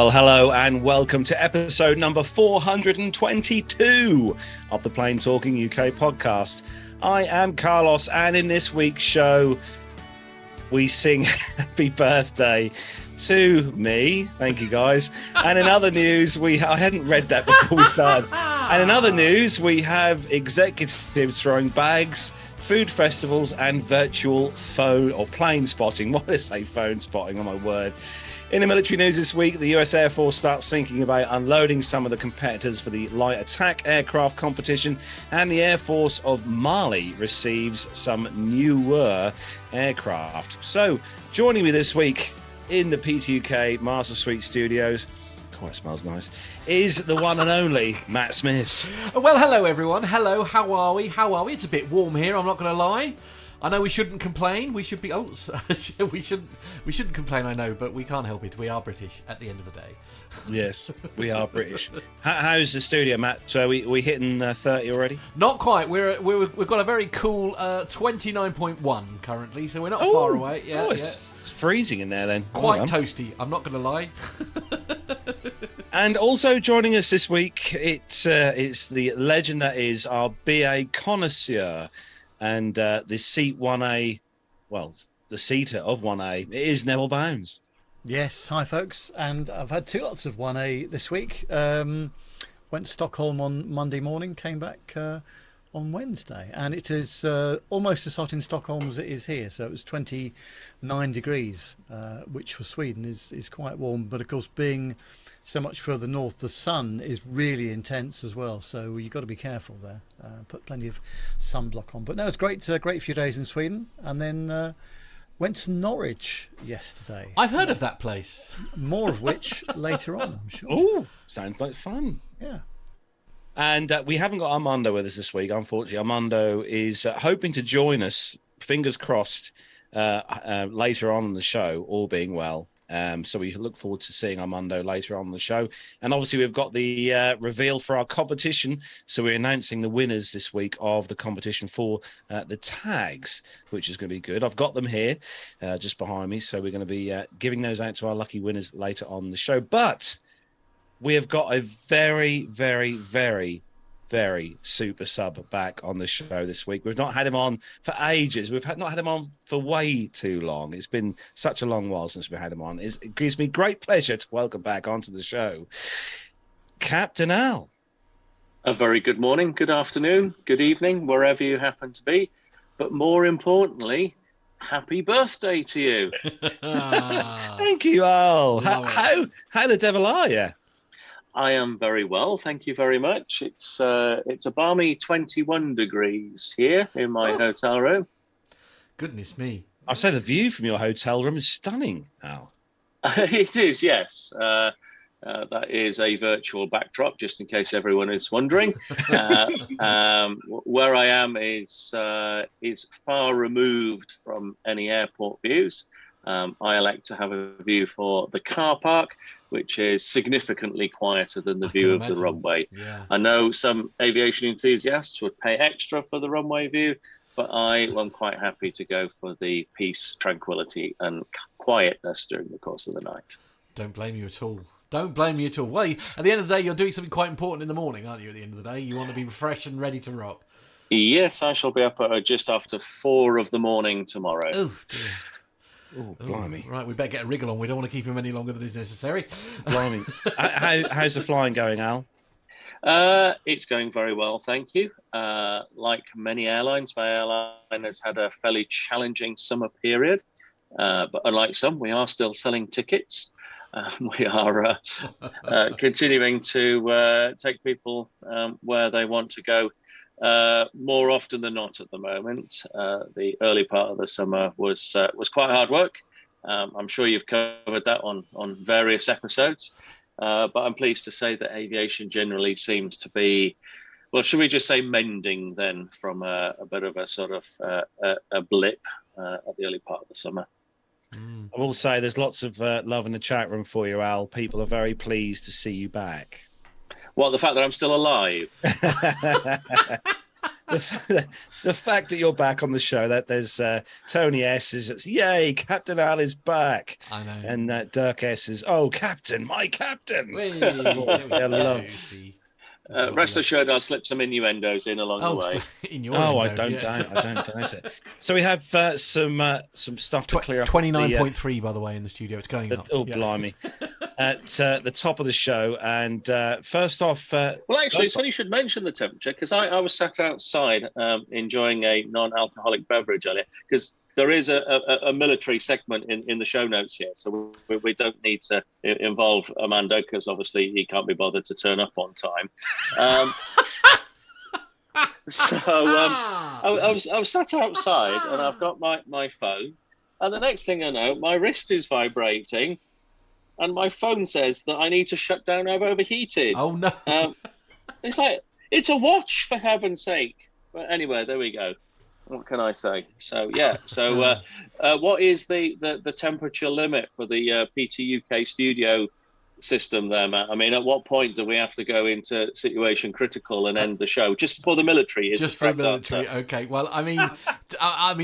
Well, hello and welcome to episode number 422 of the Plain Talking UK podcast. I am Carlos, and in this week's show, we sing happy birthday to me. Thank you, guys. And in other news, I hadn't read that before we started. And in other news, we have executives throwing bags, food festivals, and virtual phone or plane spotting. What did I say? Phone spotting, oh my word. In the military news this week, the US Air Force starts thinking about unloading some of the competitors for the light attack aircraft competition, and the Air Force of Mali receives some newer aircraft. So, joining me this week in the PTUK Master Suite Studios, it smells nice, is the one and only Matt Smith. Well, hello everyone. Hello, how are we? It's a bit warm here, I'm not going to lie. I know we shouldn't complain. We should be. We shouldn't complain. I know, but we can't help it. We are British at the end of the day. Yes, we are British. How's the studio, Matt? So we hitting 30 already? Not quite. We've got a very cool 29.1 currently, so we're not far away. Yeah, it's freezing in there then. Quite toasty. I'm not going to lie. And also joining us this week, it's the legend that is our BA connoisseur. And the seat 1A, well, the seater of 1A, it is Neville Bounds. Yes, hi folks. And I've had two lots of 1A this week. Went to Stockholm on Monday morning, came back on Wednesday. And it is almost as hot in Stockholm as it is here. So it was 29 degrees, which for Sweden is quite warm. But of course, being so much further north, the sun is really intense as well, so you've got to be careful there. Put plenty of sunblock on. But no, it's great few days in Sweden, and then went to Norwich yesterday. I've heard of that place. More of which later on, I'm sure. Oh, sounds like fun. Yeah. And we haven't got Armando with us this week, unfortunately. Armando is hoping to join us, fingers crossed, later on in the show, all being well. So we look forward to seeing Armando later on the show. And obviously we've got the reveal for our competition. So we're announcing the winners this week of the competition for the tags, which is going to be good. I've got them here just behind me. So we're going to be giving those out to our lucky winners later on the show. But we have got a very, very, very, very super sub back on the show this week. We've not had him on for ages. We've not had him on for way too long. It's been such a long while since we had him on. It gives me great pleasure to welcome back onto the show Captain Al. A very good morning, good afternoon, good evening, wherever you happen to be. But more importantly, happy birthday to you. Thank you, Al. How the devil are you? I am very well, thank you very much. It's a balmy 21 degrees here in my hotel room. Goodness me. I say the view from your hotel room is stunning, Al. It is, yes. That is a virtual backdrop, just in case everyone is wondering. Where I am is far removed from any airport views. I elect to have a view for the car park, which is significantly quieter than the view of the runway. Yeah. I know some aviation enthusiasts would pay extra for the runway view, but I am quite happy to go for the peace, tranquility, and quietness during the course of the night. Don't blame you at all. Don't blame you at all. Well, at the end of the day, you're doing something quite important in the morning, aren't you? At the end of the day, you want to be fresh and ready to rock. Yes, I shall be up at just after 4 a.m. tomorrow. Oh, dear. Oh, blimey. Right, we better get a wriggle on. We don't want to keep him any longer than is necessary. Blimey. How's the flying going, Al? It's going very well, thank you. Like many airlines, my airline has had a fairly challenging summer period. But unlike some, we are still selling tickets. We are continuing to take people where they want to go. More often than not at the moment. The early part of the summer was quite hard work. I'm sure you've covered that on various episodes. But I'm pleased to say that aviation generally seems to be, well, should we just say mending then from a bit of a sort of a blip at the early part of the summer. I will say there's lots of love in the chat room for you, Al. People are very pleased to see you back. Well, the fact that I'm still alive. the fact that you're back on the show, that there's Tony S is yay, Captain Al is back. I know. And Dirk S is, oh, Captain, my Captain. Whey, there we go. See. Rest assured, I'll slip some innuendos in along the way. In your I endo, don't yes. doubt. I don't doubt it. So we have some stuff to clear up. 29.3, by the way, in the studio. It's going up. Oh, blimey! At the top of the show, and first off, well, actually, it's funny you should mention the temperature, because I was sat outside enjoying a non-alcoholic beverage earlier, because there is a military segment in the show notes here, so we don't need to involve Armando, because obviously he can't be bothered to turn up on time. I was sat outside, and I've got my phone, and the next thing I know, my wrist is vibrating, and my phone says that I need to shut down. I've overheated. Oh no! It's like, it's a watch, for heaven's sake. But anyway, there we go. What can I say? So yeah. So what is the temperature limit for the PT UK studio system there, Matt? I mean, at what point do we have to go into situation critical and end the show? Just for the military, is just for the military. Answer. Okay. Well, I mean,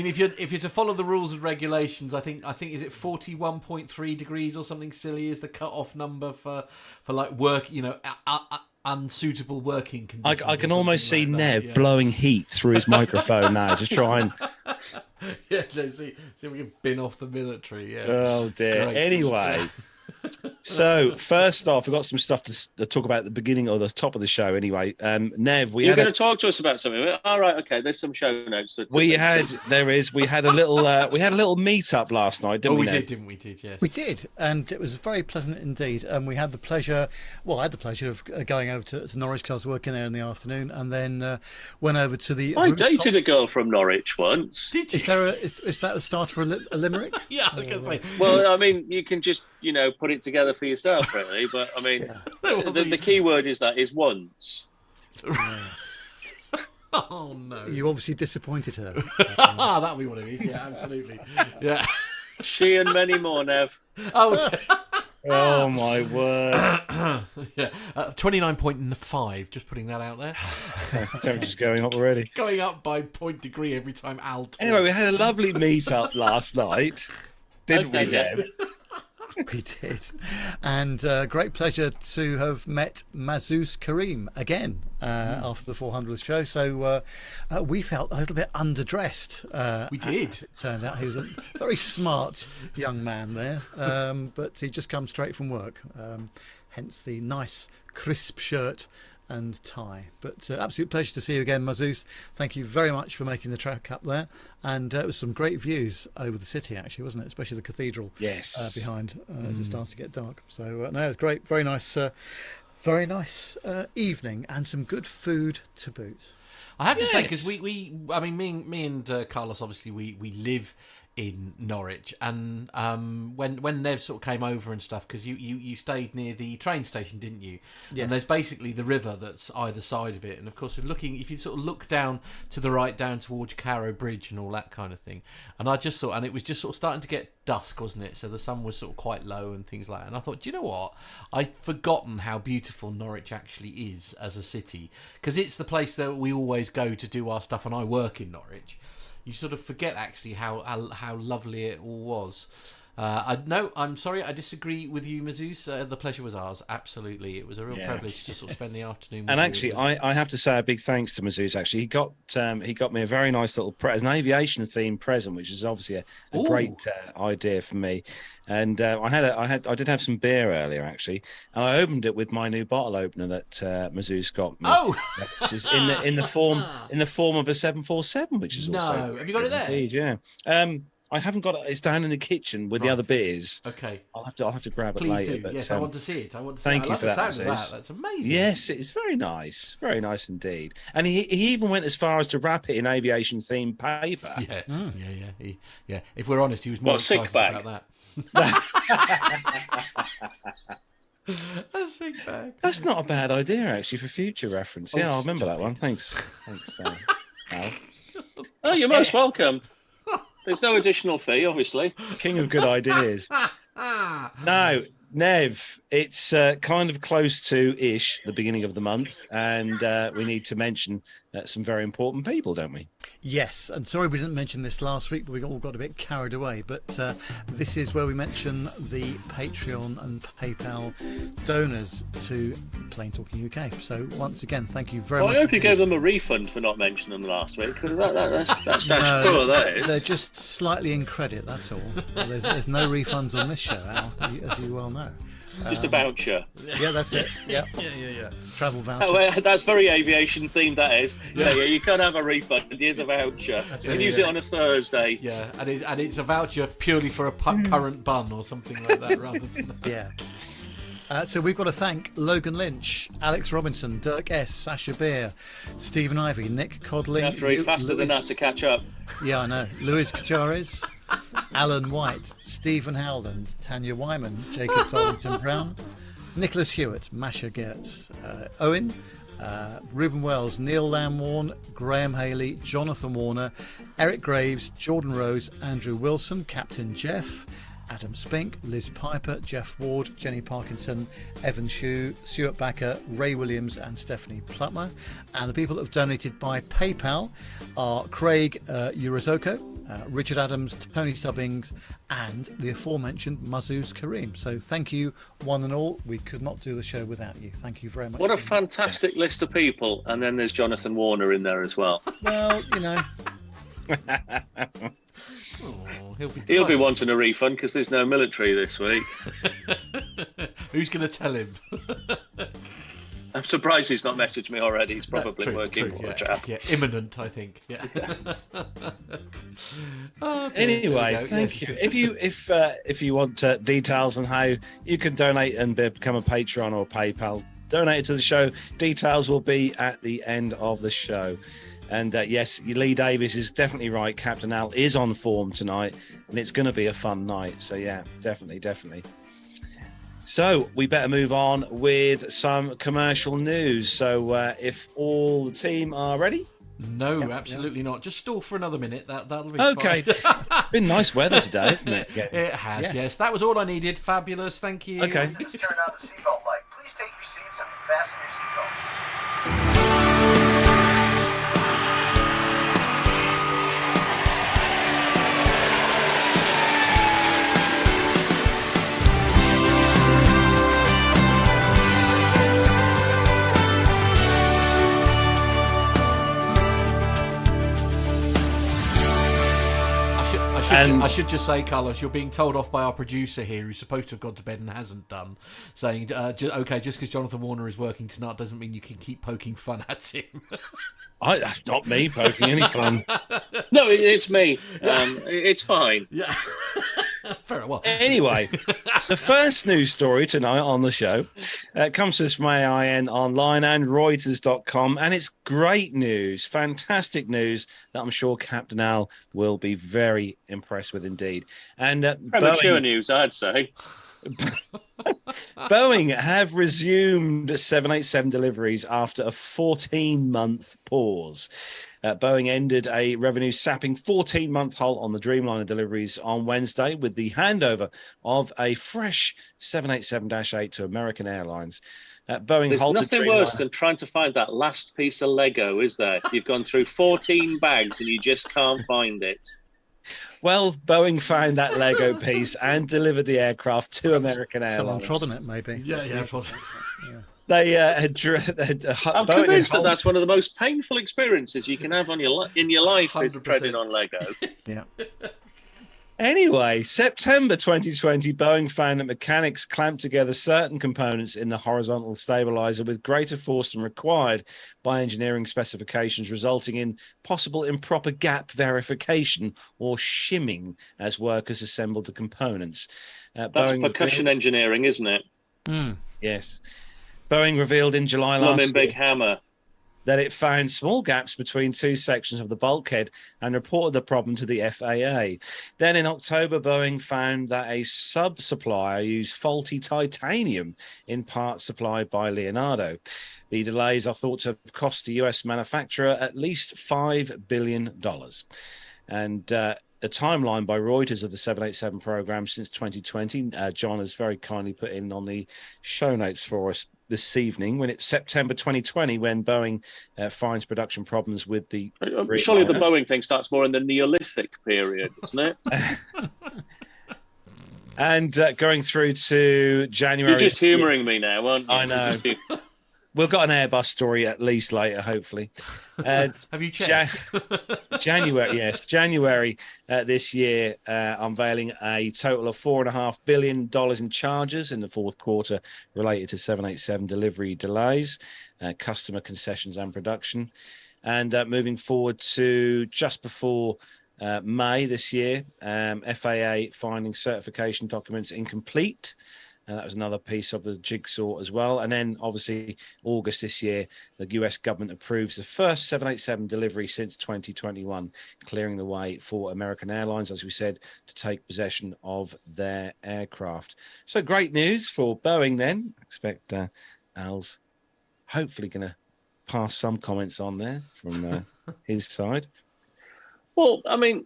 if you're to follow the rules and regulations, I think is it 41.3 degrees or something silly is the cut-off number for like work, unsuitable working conditions. I can almost see like Nev blowing heat through his microphone now. Just try and let's see if we can bin off the military. Yeah. Oh dear. Great. Anyway. So first off, we've got some stuff to talk about at the beginning or the top of the show. Anyway, Nev, you're going to talk to us about something. All right, okay. There's some show notes. We had a little meet up last night, didn't we? Didn't we? Yes, we did, and it was very pleasant indeed. And we had the pleasure. Well, I had the pleasure of going over to Norwich, because I was working there in the afternoon, and then went over to the. I dated a girl from Norwich once. Did you? Is that a start for a limerick? Yeah, I was going to say. Well, I mean, you can just put it together for yourself, really. But I mean, the key word is once. Oh no! You obviously disappointed her. That'll be what it is. Yeah, absolutely. Yeah. She and many more, Nev. Oh my word! Yeah, 29.5. Just putting that out there. Temperature's going up already. Going up by 0.1 every time Al talks. Anyway, we had a lovely meet up last night, didn't we, Nev? We did, and great pleasure to have met Mazouz Karim again after the 400th show. So we felt a little bit underdressed. We did. It turned out he was a very smart young man there, but he just come straight from work. Hence the nice crisp shirt and tie. But absolute pleasure to see you again, Mazouz. Thank you very much for making the trek up there, and it was some great views over the city, actually, wasn't it? Especially the cathedral behind as it starts to get dark. So no, it was great. Very nice evening, and some good food to boot. I have to say, because me and Carlos, obviously we live in Norwich, and when Nev sort of came over and stuff, because you stayed near the train station, didn't you? Yes. And there's basically the river that's either side of it, and of course if you sort of look down to the right, down towards Carrow Bridge and all that kind of thing, and I just thought, and it was just sort of starting to get dusk, wasn't it? So the sun was sort of quite low and things like that, and I thought, do you know what, I'd forgotten how beautiful Norwich actually is as a city, because it's the place that we always go to do our stuff, and I work in Norwich. You sort of forget actually how lovely it all was. I'm sorry, I disagree with you, Mazouz. The pleasure was ours. Absolutely, it was a real privilege to sort of spend the afternoon. And actually, I have to say a big thanks to Mazouz. Actually, he got me a very nice little an aviation themed present, which is obviously a great idea for me. And I did have some beer earlier, actually, and I opened it with my new bottle opener that Mazouz got me. Which is in the form of a 747, which is also have you got it there? Indeed, yeah. I haven't got it. It's down in the kitchen with the other beers. Okay. I'll have to grab it Please later. do. But, yes, I want to see it. Thank you for that. That's amazing. Yes, it's very nice. Very nice indeed. And he even went as far as to wrap it in aviation themed paper. Yeah. If we're honest, he was more excited about that. A sick bag. That's not a bad idea, actually, for future reference. I'll remember that one. Thanks, Al. Oh, you're most welcome. There's no additional fee, obviously. King of good ideas. Now, Nev, it's kind of close to ish the beginning of the month, and we need to mention some very important people, don't we? Yes, and sorry we didn't mention this last week, but we all got a bit carried away. But this is where we mention the Patreon and PayPal donors to Plain Talking UK. So once again, thank you very much. I hope you gave them a refund for not mentioning them last week. That's poor, that is. They're just slightly in credit, that's all. There's no refunds on this show, Al, as you well know. Just a voucher. Yeah, that's it. Yeah. Yeah. Travel voucher. Oh, that's very aviation themed, that is. Yeah, you can't have a refund. Here's a voucher. You can use it on a Thursday. Yeah, and it's a voucher purely for a current bun or something like that, rather than... Yeah. So we've got to thank Logan Lynch, Alex Robinson, Dirk S, Sasha Beer, Stephen Ivey, Nick Codling. You have to read faster than that to catch up. Yeah, I know. Louis Kacharis, Alan White, Stephen Howland, Tanya Wyman, Jacob Darlington Brown, Nicholas Hewitt, Masha Gertz, Owen, Ruben Wells, Neil Lamwarn, Graham Haley, Jonathan Warner, Eric Graves, Jordan Rose, Andrew Wilson, Captain Jeff, Adam Spink, Liz Piper, Jeff Ward, Jenny Parkinson, Evan Shue, Stuart Backer, Ray Williams and Stephanie Plutmer. And the people that have donated by PayPal are Craig Urozoko, Richard Adams, Tony Stubbings and the aforementioned Mazuz Kareem. So thank you one and all. We could not do the show without you. Thank you very much. What a fantastic list of people. And then there's Jonathan Warner in there as well. Well, you know. Oh, he'll be wanting a refund because there's no military this week. Who's going to tell him? I'm surprised he's not messaged me already. He's probably working true, for yeah, a chap. Yeah, imminent, I think. Yeah. Anyway, thank you. If you want details on how you can donate and become a Patreon or PayPal, donate it to the show. Details will be at the end of the show. And yes, Lee Davis is definitely right. Captain Al is on form tonight, and it's going to be a fun night. So yeah, definitely. So we better move on with some commercial news. So if all the team are ready. No, absolutely not. Just stall for another minute. That'll be okay. Fine. Been nice weather today, isn't it? Yeah. It has, yes. That was all I needed. Fabulous. Thank you. Okay. Just turn on the seatbelt light. Please take your seats and fasten your seatbelts. I should just say, Carlos, you're being told off by our producer here, who's supposed to have gone to bed and hasn't done, saying, okay, just because Jonathan Warner is working tonight doesn't mean you can keep poking fun at him. That's not me poking any fun. No, it's me. It's fine. Yeah. Very well. Anyway, the first news story tonight on the show comes to us from AIN Online and Reuters.com, and it's great news, fantastic news that I'm sure Captain Al will be very impressed with indeed. And premature news, I'd say. Boeing have resumed 787 deliveries after a 14-month pause. Boeing ended a revenue-sapping 14-month halt on the Dreamliner deliveries on Wednesday with the handover of a fresh 787-8 to American Airlines. Boeing There's nothing worse than trying to find that last piece of Lego, is there? You've gone through 14 bags and you just can't find it. Well, Boeing found that Lego piece and delivered the aircraft to American Airlines. Someone trod on it, maybe. Yeah. They had I'm convinced that that's one of the most painful experiences you can have in your life is 100%. treading on Lego. Yeah. Anyway, September 2020, Boeing found that mechanics clamped together certain components in the horizontal stabilizer with greater force than required by engineering specifications, resulting in possible improper gap verification or shimming as workers assembled the components. That's Boeing percussion engineering, isn't it? Yes. Boeing revealed in July last Plumbing year big hammer. that it found small gaps between two sections of the bulkhead and reported the problem to the FAA. Then in October, Boeing found that a sub-supplier used faulty titanium in parts supplied by Leonardo. The delays are thought to have cost the US manufacturer at least $5 billion. And a timeline by Reuters of the 787 program since 2020. John has very kindly put in on the show notes for us this evening, when it's September 2020 when Boeing finds production problems with the Surely the Boeing thing starts more in the Neolithic period, doesn't it? And going through to January. You're just humouring me now, aren't you? I know. We've got an Airbus story at least later, hopefully. Have you checked? January, yes. January this year, unveiling a total of $4.5 billion in charges in the fourth quarter related to 787 delivery delays, customer concessions and production. And moving forward to just before May this year, FAA finding certification documents incomplete. That was another piece of the jigsaw as well. And then, obviously, August this year, the US government approves the first 787 delivery since 2021, clearing the way for American Airlines, as we said, to take possession of their aircraft. So great news for Boeing then. I expect Al's hopefully going to pass some comments on there from his side. Well, I mean,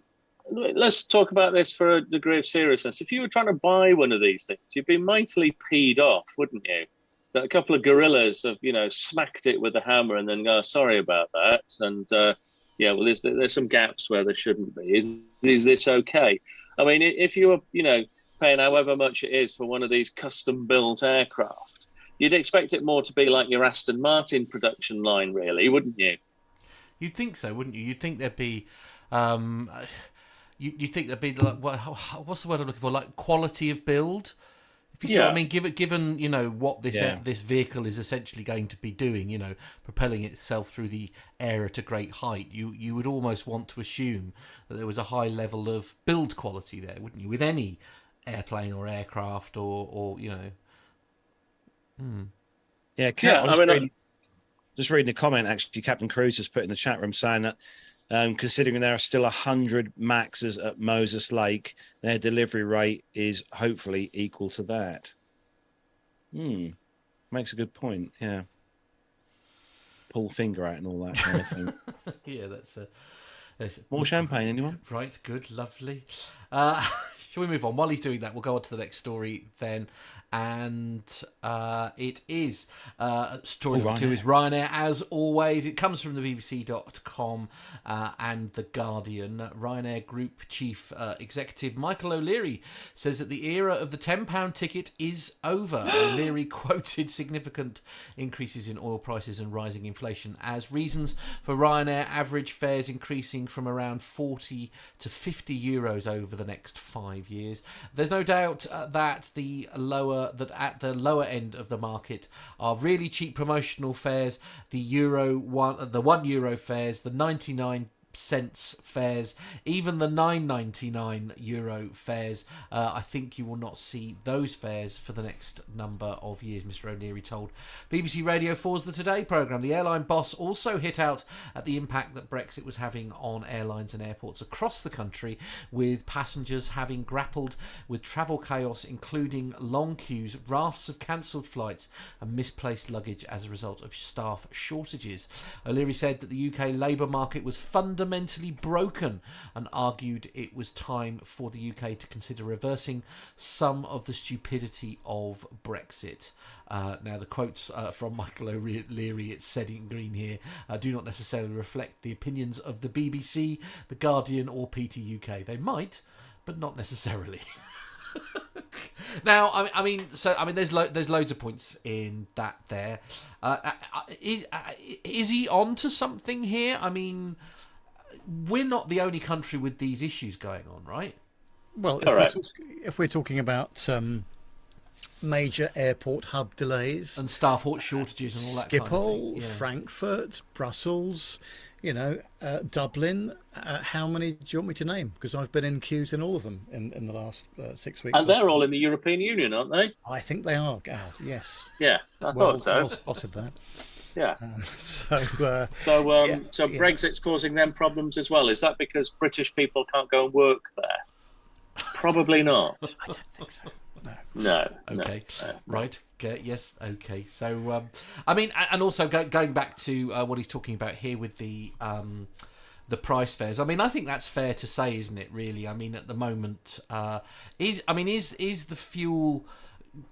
let's talk about this for a degree of seriousness. If you were trying to buy one of these things, you'd be mightily peed off, wouldn't you? That a couple of gorillas have, smacked it with a hammer and then go, sorry about that. And well, there's some gaps where there shouldn't be. Is this okay? I mean, if you were, paying however much it is for one of these custom-built aircraft, you'd expect it more to be like your Aston Martin production line, really, wouldn't you? You'd think so, wouldn't you? You'd think there'd be... You think there'd be like what's the word I'm looking for? Like quality of build. If you see what I mean, given what this vehicle is essentially going to be doing, propelling itself through the air at a great height, you would almost want to assume that there was a high level of build quality there, wouldn't you? With any airplane or aircraft or. Yeah, just reading a comment actually, Captain Cruz has put in the chat room saying that. Considering there are still 100 Maxes at Moses Lake, their delivery rate is hopefully equal to that. Makes a good point. Yeah. Pull finger out and all that kind of thing. Yeah, that's more champagne, anyone? Right, good, lovely. Shall we move on? While he's doing that, we'll go on to the next story then. And it is story number 2 is Ryanair, as always. It comes from the BBC.com and The Guardian. Ryanair Group Chief Executive Michael O'Leary says that the era of the £10 ticket is over. O'Leary quoted significant increases in oil prices and rising inflation as reasons for Ryanair average fares increasing from around 40 to 50 euros over the next 5 years. There's no doubt that at the lower end of the market are really cheap promotional fares, the €1 fares, the 99 cents fares, even the €9.99 fares. I think you will not see those fares for the next number of years, Mr. O'Leary told BBC Radio 4's The Today programme. The airline boss also hit out at the impact that Brexit was having on airlines and airports across the country, with passengers having grappled with travel chaos, including long queues, rafts of cancelled flights and misplaced luggage as a result of staff shortages. O'Leary said that the UK labour market was fundamentally broken and argued it was time for the UK to consider reversing some of the stupidity of Brexit. Now, the quotes from Michael O'Leary, it's said in green here, do not necessarily reflect the opinions of the BBC, The Guardian or PT UK. They might, but not necessarily. Now, I mean, there's loads of points in that there. Is he on to something here? I mean, we're not the only country with these issues going on, right? Well, if we're talking about major airport hub delays and staff shortages and all that Schiphol, kind of thing. Yeah. Frankfurt, Brussels, Dublin, how many do you want me to name? Because I've been in queues in all of them in the last 6 weeks. And they're all in the European Union, aren't they? I think they are, Al, yes. Yeah, I thought so. Well spotted that. Yeah. So Brexit's causing them problems as well. Is that because British people can't go and work there? Probably not. I don't think so. No. Okay. No. Right. Okay. Yes. Okay. So, I mean, and also going back to what he's talking about here with the the price fares. I mean, I think that's fair to say, isn't it? Really, I mean, at the moment, is the fuel,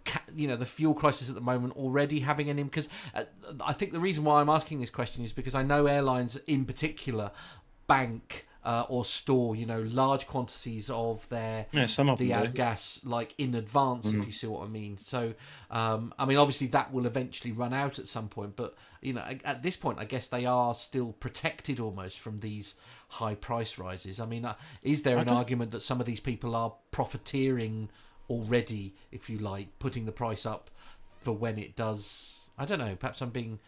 the fuel crisis at the moment already having an impact? Because I think the reason why I'm asking this question is because I know airlines in particular bank or store, large quantities of their some of the them do. avgas like in advance, if you see what I mean. So, I mean, obviously that will eventually run out at some point, but at this point, I guess they are still protected almost from these high price rises. I mean, is there an argument that some of these people are profiteering already, if you like, putting the price up for when it does? I don't know. Perhaps I'm being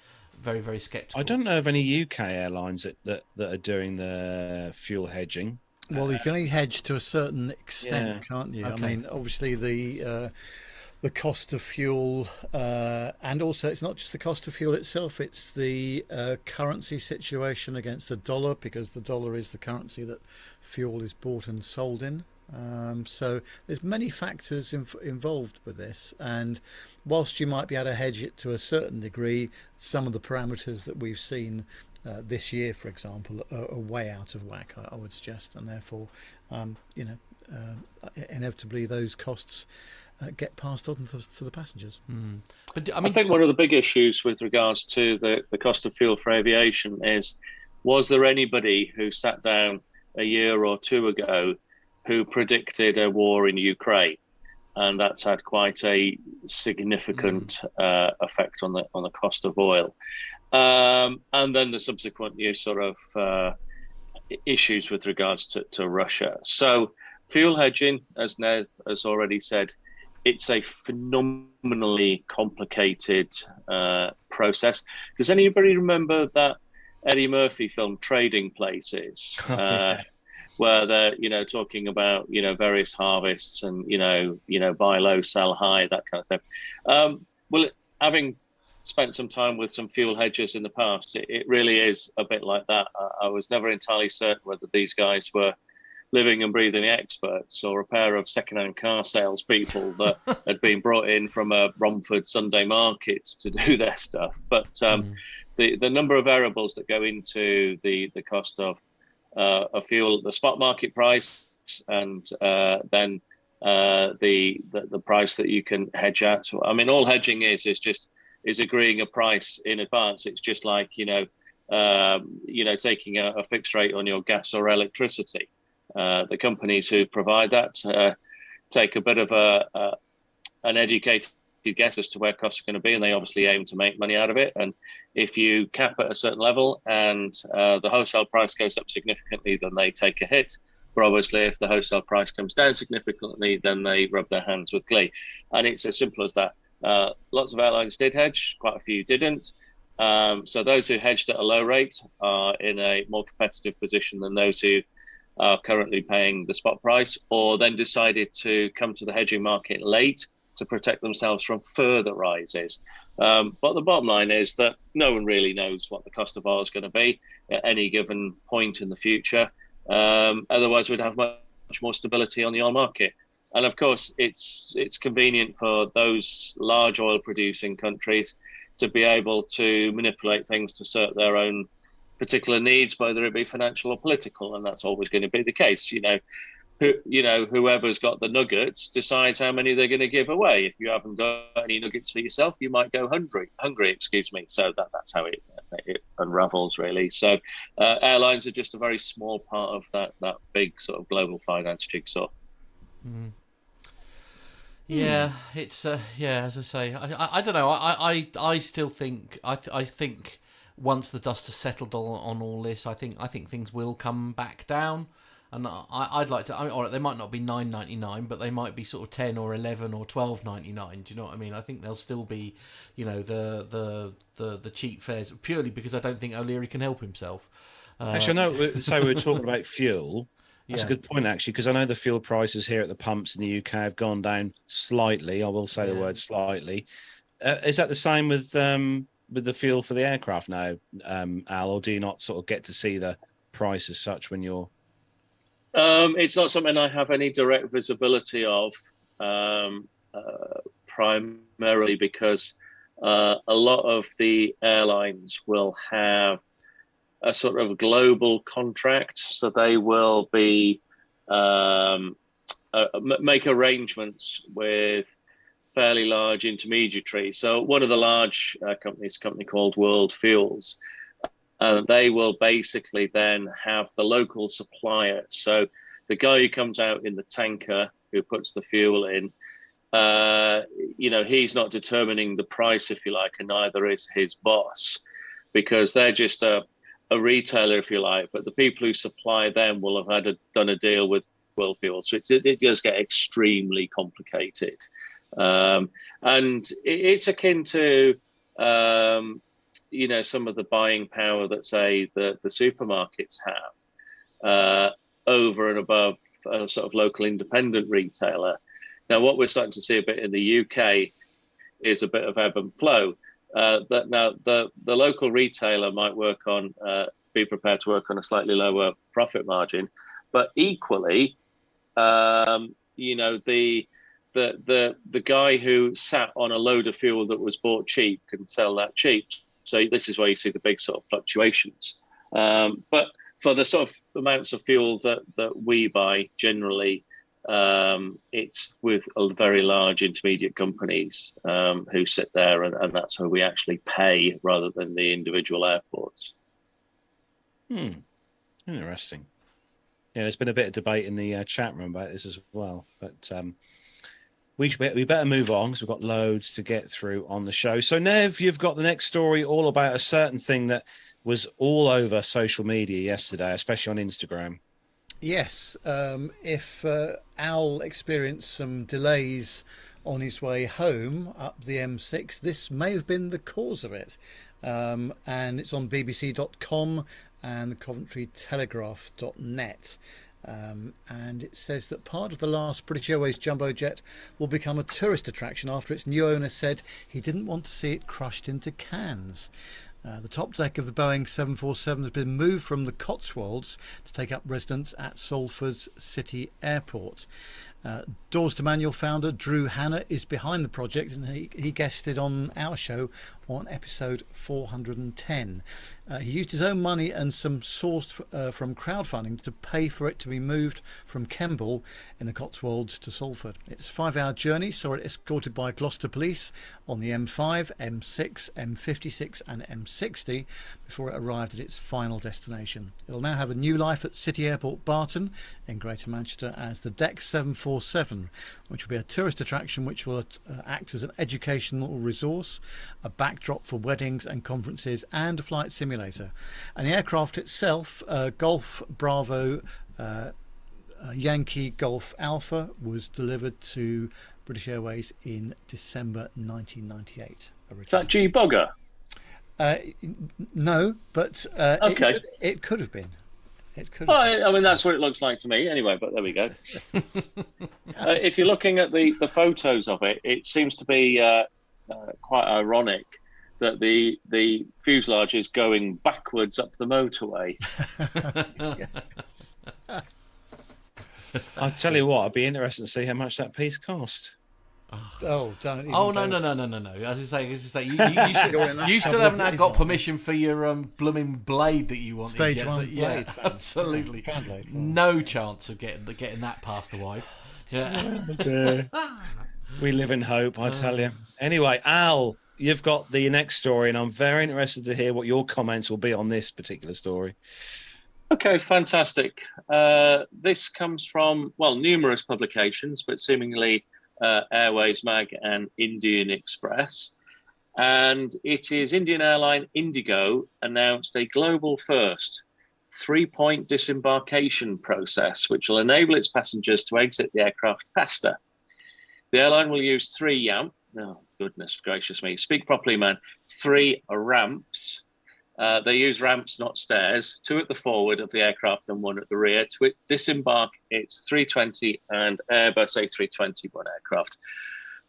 very, very sceptical. I don't know of any UK airlines that are doing the fuel hedging. Well, you can only hedge to a certain extent, can't you? Okay. I mean, obviously the cost of fuel, and also it's not just the cost of fuel itself; it's the currency situation against the dollar, because the dollar is the currency that fuel is bought and sold in. So there's many factors involved with this, and whilst you might be able to hedge it to a certain degree, some of the parameters that we've seen this year, for example, are way out of whack, I would suggest, and therefore, inevitably those costs get passed on to the passengers. But I think one of the big issues with regards to the cost of fuel for aviation is, was there anybody who sat down a year or two ago who predicted a war in Ukraine? And that's had quite a significant effect on the cost of oil. And then the subsequent sort of issues with regards to Russia. So fuel hedging, as Nev has already said, it's a phenomenally complicated process. Does anybody remember that Eddie Murphy film Trading Places? Where they're talking about various harvests and buy low, sell high, that kind of thing. Well, having spent some time with some fuel hedgers in the past, it really is a bit like that. I was never entirely certain whether these guys were living and breathing experts or a pair of second-hand car salespeople that had been brought in from a Romford Sunday market to do their stuff. But the number of variables that go into the cost of fuel, the spot market price, and then the price that you can hedge at. I mean, all hedging is agreeing a price in advance. It's just like taking a fixed rate on your gas or electricity. The companies who provide that take a bit of an educated guess as to where costs are going to be, and they obviously aim to make money out of it. And if you cap at a certain level and the wholesale price goes up significantly, then they take a hit. But obviously, if the wholesale price comes down significantly, then they rub their hands with glee. And it's as simple as that. Lots of airlines did hedge, quite a few didn't. So those who hedged at a low rate are in a more competitive position than those who are currently paying the spot price, or then decided to come to the hedging market late to protect themselves from further rises. But the bottom line is that no one really knows what the cost of oil is going to be at any given point in the future. Otherwise, we'd have much more stability on the oil market. And of course, it's convenient for those large oil producing countries to be able to manipulate things to suit their own particular needs, whether it be financial or political. And that's always going to be the case. Whoever's got the nuggets decides how many they're going to give away. If you haven't got any nuggets for yourself, you might go hungry. So that's how it unravels, really. So airlines are just a very small part of that big sort of global finance jigsaw. Yeah, it's as I say, I don't know. I still think I think once the dust has settled on all this, I think things will come back down. And I'd like to. I mean, all right, they might not be $9.99, but they might be sort of 10 or 11 or $12.99. Do you know what I mean? I think they'll still be, the cheap fares, purely because I don't think O'Leary can help himself. Actually, I know. So we were talking about fuel. That's a good point, actually, because I know the fuel prices here at the pumps in the UK have gone down slightly. I will say the word slightly. Is that the same with the fuel for the aircraft now, Al, or do you not sort of get to see the price as such when you're? It's not something I have any direct visibility of, primarily because a lot of the airlines will have a sort of global contract, so they will be make arrangements with fairly large intermediaries. So one of the large companies, a company called World Fuels, they will basically then have the local supplier. So the guy who comes out in the tanker who puts the fuel in, he's not determining the price, if you like, and neither is his boss, because they're just a retailer, if you like. But the people who supply them will have done a deal with World Fuel. So it does get extremely complicated. And it's akin to, some of the buying power that, say, the supermarkets have over and above a sort of local independent retailer. Now, what we're starting to see a bit in the UK is a bit of ebb and flow. That now the local retailer might be prepared to work on a slightly lower profit margin, but equally, the guy who sat on a load of fuel that was bought cheap can sell that cheap. So this is where you see the big sort of fluctuations. But for the sort of amounts of fuel that we buy generally, it's with very large intermediate companies who sit there, and that's who we actually pay rather than the individual airports. Interesting. Yeah, there's been a bit of debate in the chat room about this as well, but we better move on because we've got loads to get through on the show. So, Nev, you've got the next story all about a certain thing that was all over social media yesterday, especially on Instagram. Yes, if Al experienced some delays on his way home up the M6, this may have been the cause of it. And it's on bbc.com and the coventrytelegraph.net. And it says that part of the last British Airways jumbo jet will become a tourist attraction after its new owner said he didn't want to see it crushed into cans. The top deck of the Boeing 747 has been moved from the Cotswolds to take up residence at Salford's City Airport. Doors to Manual founder Drew Hanna is behind the project, and he guested on our show on episode 410. He used his own money and some sourced from crowdfunding to pay for it to be moved from Kemble in the Cotswolds to Salford. It's a 5-hour journey, so it escorted by Gloucester Police on the M5, M6, M56 and M60 before it arrived at its final destination. It'll now have a new life at City Airport Barton in Greater Manchester as the Deck 747, which will be a tourist attraction which will act as an educational resource, a backdrop for weddings and conferences, and a flight simulator. And the aircraft itself, Golf Bravo Yankee Golf Alpha, was delivered to British Airways in December 1998. Is that G Bugger? No, but okay. It could have been. I mean, that's what it looks like to me anyway, but there we go. If you're looking at the photos of it, it seems to be quite ironic that the fuselage is going backwards up the motorway. Yes. I'll tell you what, I'd be interested to see how much that piece cost. Oh, don't. Even Oh, go. no. As I say, you still haven't got permission for your blooming blade that you wanted Stage yet. one So, yeah, blade. absolutely. Fan blade. No chance of getting that past the wife. Yeah. We live in hope, I tell you. Anyway, Al, you've got the next story, and I'm very interested to hear what your comments will be on this particular story. Okay, fantastic. This comes from, numerous publications, but seemingly Airways Mag and Indian Express. And it is Indian airline Indigo announced a global first 3-point disembarkation process, which will enable its passengers to exit the aircraft faster. The airline will use 3 oh, goodness gracious me, speak properly, man, 3 ramps. They use ramps, not stairs, 2 at the forward of the aircraft and 1 at the rear to disembark its 320 and Airbus A321 aircraft.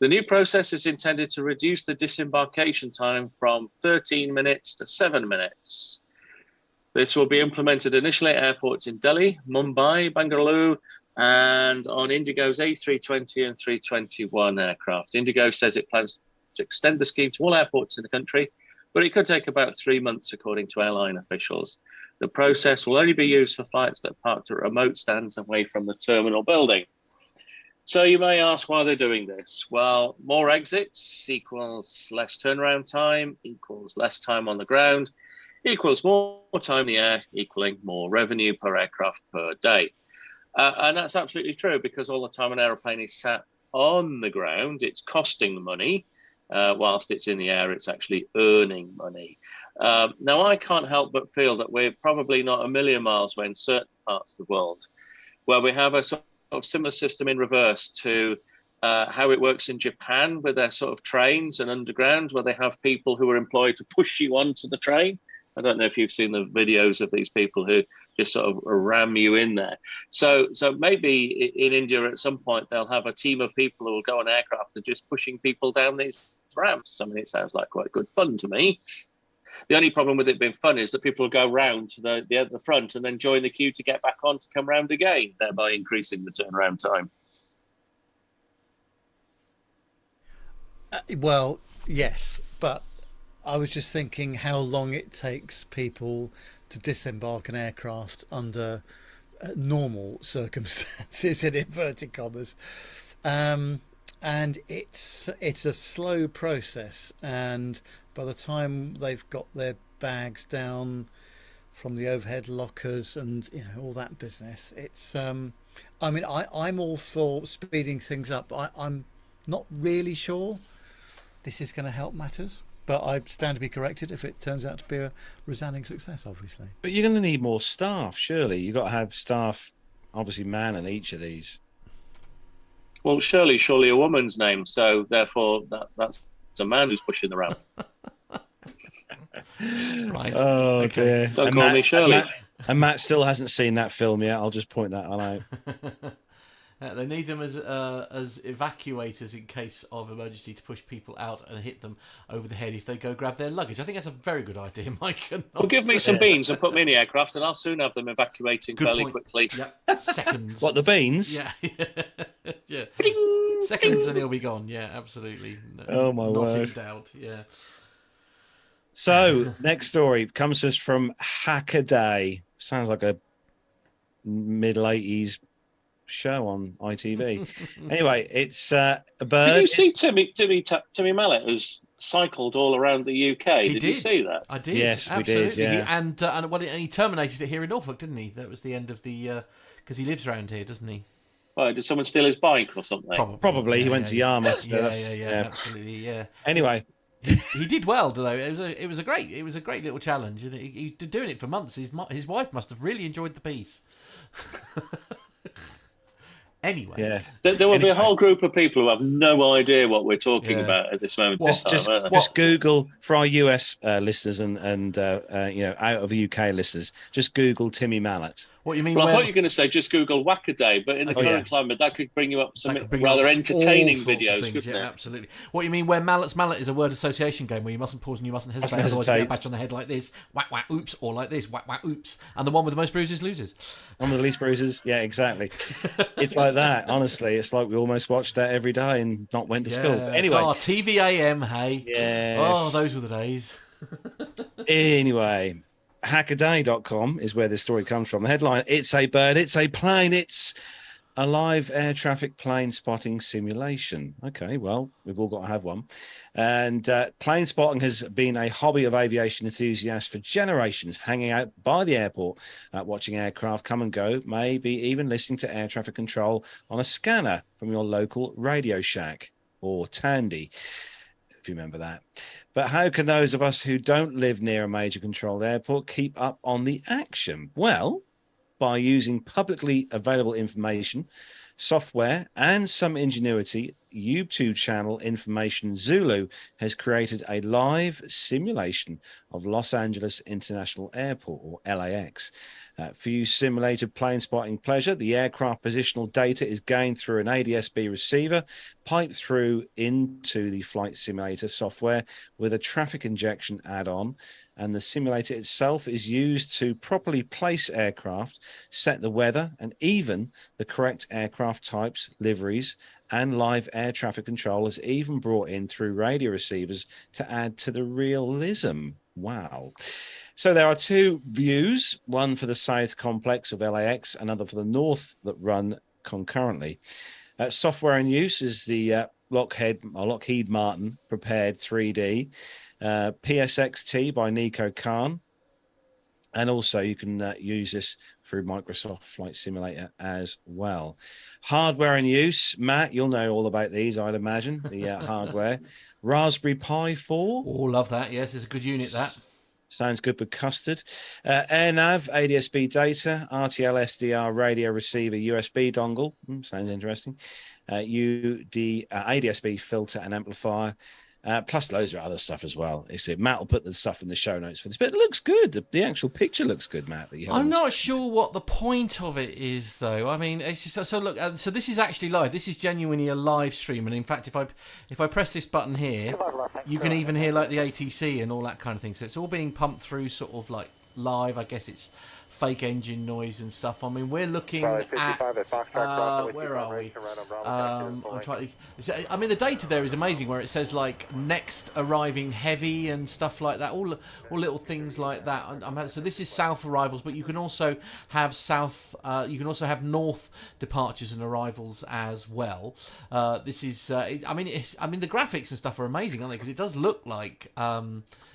The new process is intended to reduce the disembarkation time from 13 minutes to 7 minutes. This will be implemented initially at airports in Delhi, Mumbai, Bangalore, and on Indigo's A320 and 321 aircraft. Indigo says it plans to extend the scheme to all airports in the country, but it could take about 3 months, according to airline officials. The process will only be used for flights that are parked at remote stands away from the terminal building. So you may ask why they're doing this. Well, more exits equals less turnaround time, equals less time on the ground, equals more time in the air, equaling more revenue per aircraft per day. And that's absolutely true, because all the time an aeroplane is sat on the ground, it's costing money. Whilst it's in the air, it's actually earning money. Now, I can't help but feel that we're probably not a million miles away in certain parts of the world where we have a sort of similar system in reverse to how it works in Japan with their sort of trains and underground, where they have people who are employed to push you onto the train. I don't know if you've seen the videos of these people who just sort of ram you in there. So maybe in India at some point they'll have a team of people who will go on aircraft and just pushing people down these ramps. I mean, it sounds like quite good fun to me. The only problem with it being fun is that people will go round to the front and then join the queue to get back on to come round again, thereby increasing the turnaround time. Well, yes, but I was just thinking how long it takes people to disembark an aircraft under normal circumstances, in inverted commas, and it's a slow process. And by the time they've got their bags down from the overhead lockers and all that business, it's I mean, I'm all for speeding things up. I'm not really sure this is going to help matters, but I stand to be corrected if it turns out to be a resounding success, obviously. But you're going to need more staff, surely. You've got to have staff, obviously, man in each of these. Well, surely a woman's name, so therefore that's a man who's pushing the ramp. Right. Oh, okay. dear. Don't call me Shirley. And Matt still hasn't seen that film yet. I'll just point that out. They need them as evacuators in case of emergency to push people out and hit them over the head if they go grab their luggage. I think that's a very good idea, Mike. Well, give me some beans and put me in the aircraft, and I'll soon have them evacuating Good fairly point. quickly. Yeah, seconds. What, the beans? Yeah, yeah. Seconds and he'll be gone. Yeah, absolutely. No, Oh, my not word. in doubt. Yeah. So, next story comes to us from Hackaday. Sounds like a middle 80s show on ITV. Anyway, it's a bird. Did you see Timmy Mallet has cycled all around the UK? Did you see that? I did. Yes, we absolutely. did, yeah. And he terminated it here in Norfolk, didn't he? That was the end of the because he lives around here, doesn't he? Well, did someone steal his bike or something? Probably. He went to Yarmouth. Yeah, absolutely, yeah. Anyway, he did well, though. It was a great little challenge, and he's been doing it for months. His wife must have really enjoyed the piece. Anyway, yeah. There will be a whole group of people who have no idea what we're talking about at this moment. Just Google for our US listeners and out of UK listeners. Just Google Timmy Mallet. What you mean? Well, I thought you were going to say just Google Whack-A-Day, but in the current climate, that could bring you up some rather entertaining videos, couldn't it? Absolutely. What you mean? Where mallet is a word association game where you mustn't pause and you mustn't hesitate, otherwise you get a batch on the head like this, whack whack oops, or like this, whack whack oops, and the one with the most bruises loses. One with the least bruises, yeah, exactly. It's like that. Honestly, it's like we almost watched that every day and not went to school. But anyway, TVAM, hey, yes. Oh, those were the days. Anyway. Hackaday.com is where this story comes from. The headline, it's a bird, it's a plane, it's a live air traffic plane spotting simulation. Okay, well, we've all got to have one. And plane spotting has been a hobby of aviation enthusiasts for generations, hanging out by the airport, watching aircraft come and go, maybe even listening to air traffic control on a scanner from your local Radio Shack or Tandy. You remember that. But how can those of us who don't live near a major controlled airport keep up on the action? Well, by using publicly available information, software, and some ingenuity, YouTube channel Information Zulu has created a live simulation of Los Angeles International Airport, or LAX. For you simulated plane spotting pleasure, the aircraft positional data is gained through an ADS-B receiver, piped through into the flight simulator software with a traffic injection add-on, and the simulator itself is used to properly place aircraft, set the weather, and even the correct aircraft types, liveries, and live air traffic control is even brought in through radio receivers to add to the realism. Wow. So there are two views, one for the south complex of LAX, another for the north, that run concurrently. Software in use is the Lockheed Martin prepared 3D, PSXT by Nico Khan. And also you can use this through Microsoft Flight Simulator as well. Hardware in use, Matt, you'll know all about these, I'd imagine, the hardware. Raspberry Pi 4. Oh, love that. Yes, it's a good unit, that. Sounds good with custard. AirNav, ADSB data, RTL SDR radio receiver, USB dongle. Sounds interesting. ADSB filter and amplifier. Plus loads of other stuff as well. Matt will put the stuff in the show notes for this, but it looks good. The actual picture looks good, Matt. I'm not sure what the point of it is, though. I mean, it's just, so look. So this is actually live. This is genuinely a live stream, and in fact, if I press this button here, you can even hear like the ATC and all that kind of thing. So it's all being pumped through, sort of like live. I guess it's fake engine noise and stuff. I mean, we're looking at where are we? I'm trying to, I mean, the data there is amazing, where it says like next arriving heavy and stuff like that. All little things like that. So this is south arrivals, but you can also have south. You can also have north departures and arrivals as well. This is. I mean, the graphics and stuff are amazing, aren't they? Because it does look like.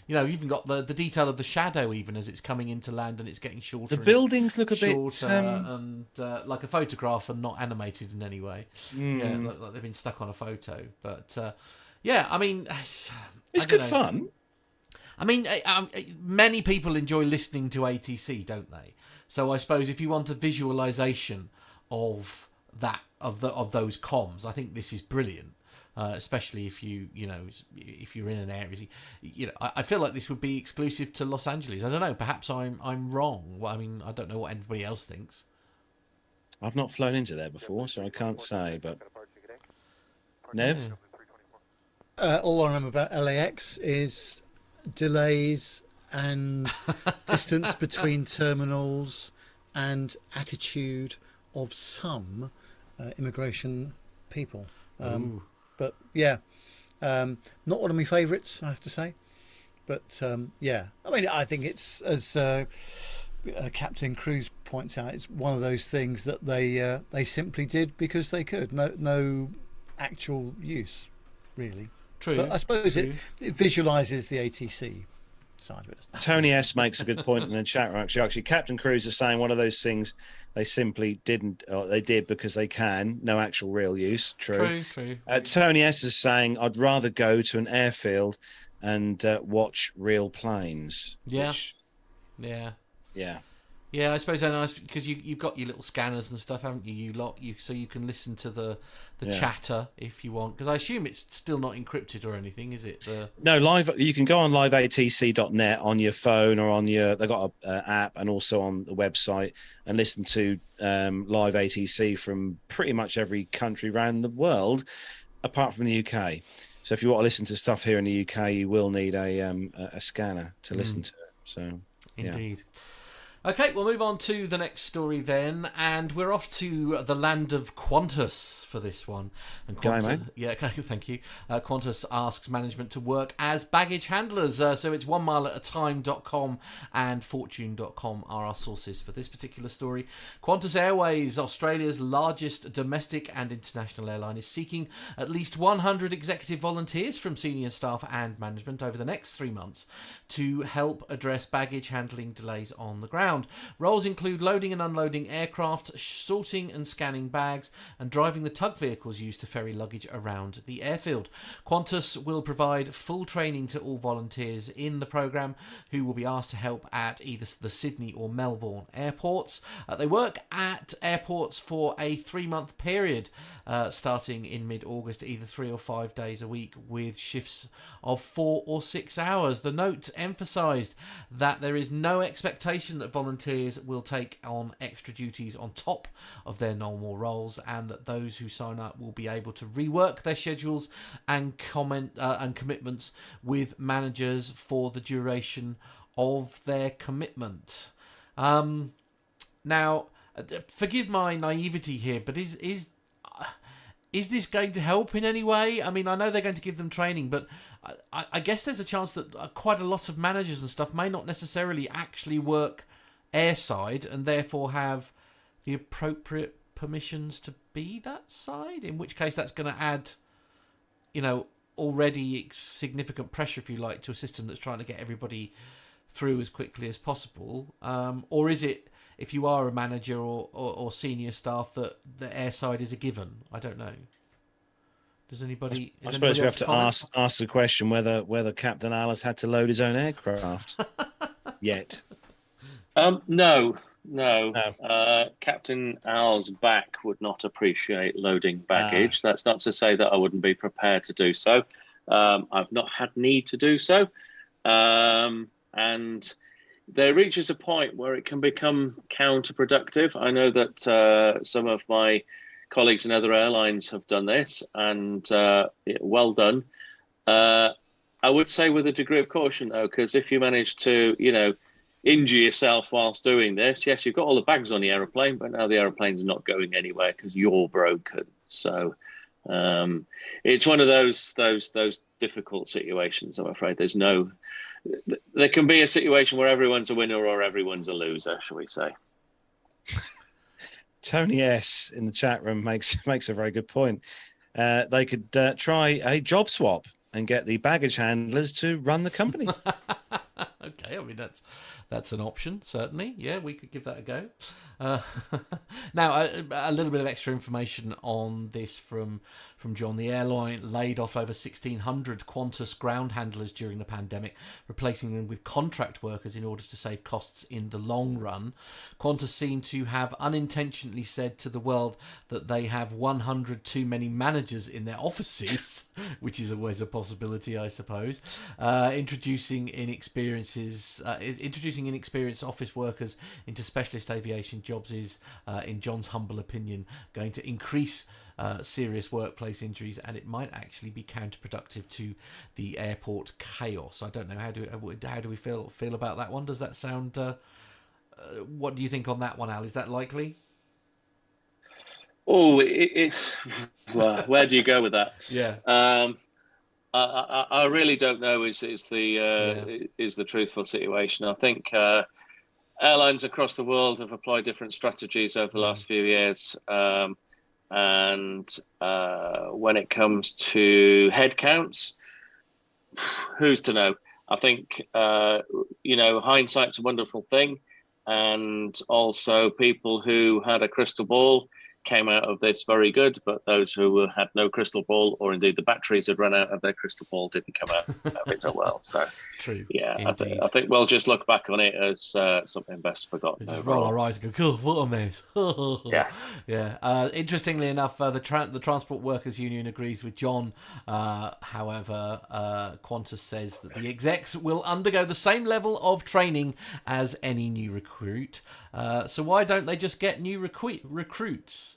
You've even got the detail of the shadow even as it's coming into land and it's getting shorter. The buildings look a bit and like a photograph and not animated in any way. Yeah, look like they've been stuck on a photo. But I mean, it's good fun. I mean, many people enjoy listening to ATC, don't they? So I suppose if you want a visualization of that of those comms, I think this is brilliant. Especially if if you're in an area, I feel like this would be exclusive to Los Angeles. I don't know. Perhaps I'm wrong. Well, I mean, I don't know what everybody else thinks. I've not flown into there before, so I can't say. But Nev, all I remember about LAX is delays and distance between terminals and attitude of some immigration people. But yeah, not one of my favourites, I have to say. But I mean, I think it's, as Captain Cruz points out, it's one of those things that they simply did because they could. No actual use, really. True. But I suppose it visualises the ATC side of it. Tony S makes a good point in the chat room. Actually, Captain Cruz is saying one of those things they simply didn't, or they did because they can. No actual real use. True. Tony S is saying I'd rather go to an airfield and watch real planes. Yeah. Yeah, I suppose because you've got your little scanners and stuff, haven't you? So you can listen to the chatter if you want. Because I assume it's still not encrypted or anything, is it? No, live. You can go on liveatc.net on your phone or on your. They've got an app and also on the website and listen to live ATC from pretty much every country around the world, apart from the UK. So if you want to listen to stuff here in the UK, you will need a scanner to listen to it. So indeed. Okay, we'll move on to the next story then, and we're off to the land of Qantas for this one. And thank you. Qantas asks management to work as baggage handlers, so it's 1mileatatime.com and fortune.com are our sources for this particular story. Qantas Airways, Australia's largest domestic and international airline, is seeking at least 100 executive volunteers from senior staff and management over the next 3 months to help address baggage handling delays on the ground. Roles include loading and unloading aircraft, sorting and scanning bags, and driving the tug vehicles used to ferry luggage around the airfield. Qantas will provide full training to all volunteers in the programme who will be asked to help at either the Sydney or Melbourne airports. They work at airports for a 3-month period starting in mid-August, either 3 or 5 days a week with shifts of 4 or 6 hours. The note emphasised that there is no expectation that volunteers will take on extra duties on top of their normal roles, and that those who sign up will be able to rework their schedules and commitments with managers for the duration of their commitment. Now, forgive my naivety here, but is this going to help in any way? I mean, I know they're going to give them training, but I guess there's a chance that quite a lot of managers and stuff may not necessarily actually work airside and therefore have the appropriate permissions to be that side, in which case that's going to add, already significant pressure, if you like, to a system that's trying to get everybody through as quickly as possible. Or is it, if you are a manager or senior staff, that the airside is a given? I don't know. Does anybody? I suppose we have to ask the question whether Captain Alice had to load his own aircraft yet. No. Captain Al's back would not appreciate loading baggage. That's not to say that I wouldn't be prepared to do so. I've not had need to do so. And there reaches a point where it can become counterproductive. I know that some of my colleagues in other airlines have done this, and well done. I would say with a degree of caution, though, because if you manage to, injure yourself whilst doing this, yes, you've got all the bags on the aeroplane, but now the aeroplane's not going anywhere because you're broken. So it's one of those difficult situations. I'm afraid there can be a situation where everyone's a winner or everyone's a loser, shall we say? Tony S in the chat room makes a very good point. They could try a job swap and get the baggage handlers to run the company. Okay, I mean that's an option, certainly. Yeah, we could give that a go. Now, a little bit of extra information on this from John. The airline laid off over 1,600 Qantas ground handlers during the pandemic, replacing them with contract workers in order to save costs in the long run. Qantas seem to have unintentionally said to the world that they have 100 too many managers in their offices, which is always a possibility, I suppose. Introducing inexperienced office workers into specialist aviation jobs is, in John's humble opinion, going to increase serious workplace injuries, and it might actually be counterproductive to the airport chaos. I don't know, how do we feel about that one? Does that sound? What do you think on that one, Al? Is that likely? Oh, it's well, where do you go with that? Yeah. I really don't know. Is the truthful situation? I think airlines across the world have applied different strategies over the last few years, and when it comes to headcounts, who's to know? I think hindsight's a wonderful thing, and also people who had a crystal ball came out of this very good, but those who had no crystal ball, or indeed the batteries had run out of their crystal ball, didn't come out of it so well. So true. Yeah, I think we'll just look back on it as something best forgotten. Just roll our eyes and go, "Cool, what a mess." Yes. Yeah. Interestingly enough, the Transport Workers Union agrees with John. However, Qantas says that the execs will undergo the same level of training as any new recruit. So why don't they just get new recruits?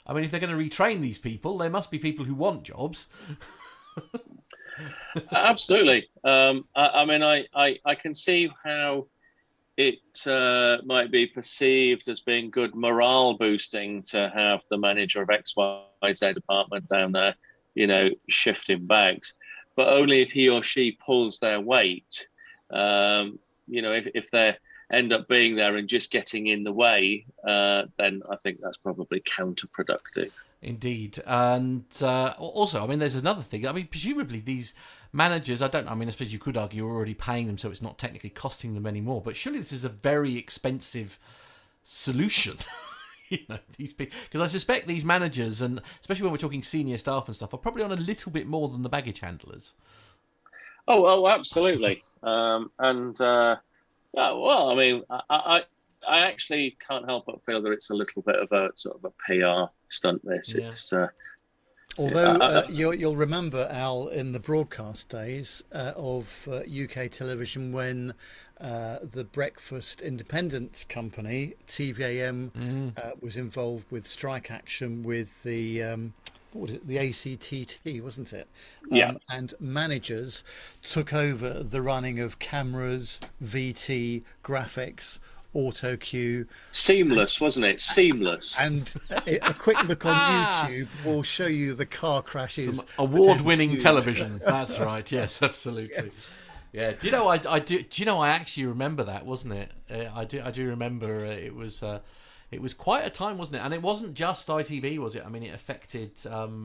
I mean, if they're going to retrain these people, they must be people who want jobs. Absolutely. I can see how it might be perceived as being good morale boosting to have the manager of XYZ department down there, shifting bags, but only if he or she pulls their weight. If they end up being there and just getting in the way, then I think that's probably counterproductive. Indeed. And also, I mean, there's another thing. I mean, presumably these managers, I suppose you could argue you're already paying them, so it's not technically costing them anymore, but surely this is a very expensive solution. These people, because I suspect these managers, and especially when we're talking senior staff and stuff, are probably on a little bit more than the baggage handlers. Oh, absolutely. Well, I mean, I actually can't help but feel that it's a little bit of a sort of a PR stunt. This, yeah. It's although you'll remember, Al, in the broadcast days of UK television, when the breakfast independent company TVAM was involved with strike action with the what was it, the ACTT, wasn't it? Yeah. And managers took over the running of cameras, VT, graphics, auto cue. Seamless, wasn't it? Seamless. And a quick look on YouTube will show you the car crashes. Some award-winning ensued. television. That's right. Yes, absolutely. Yes. Yeah. Do you know? I do. Do you know? I actually remember that, wasn't it? I do remember. It was quite a time, wasn't it? And it wasn't just ITV, was it? I mean, it affected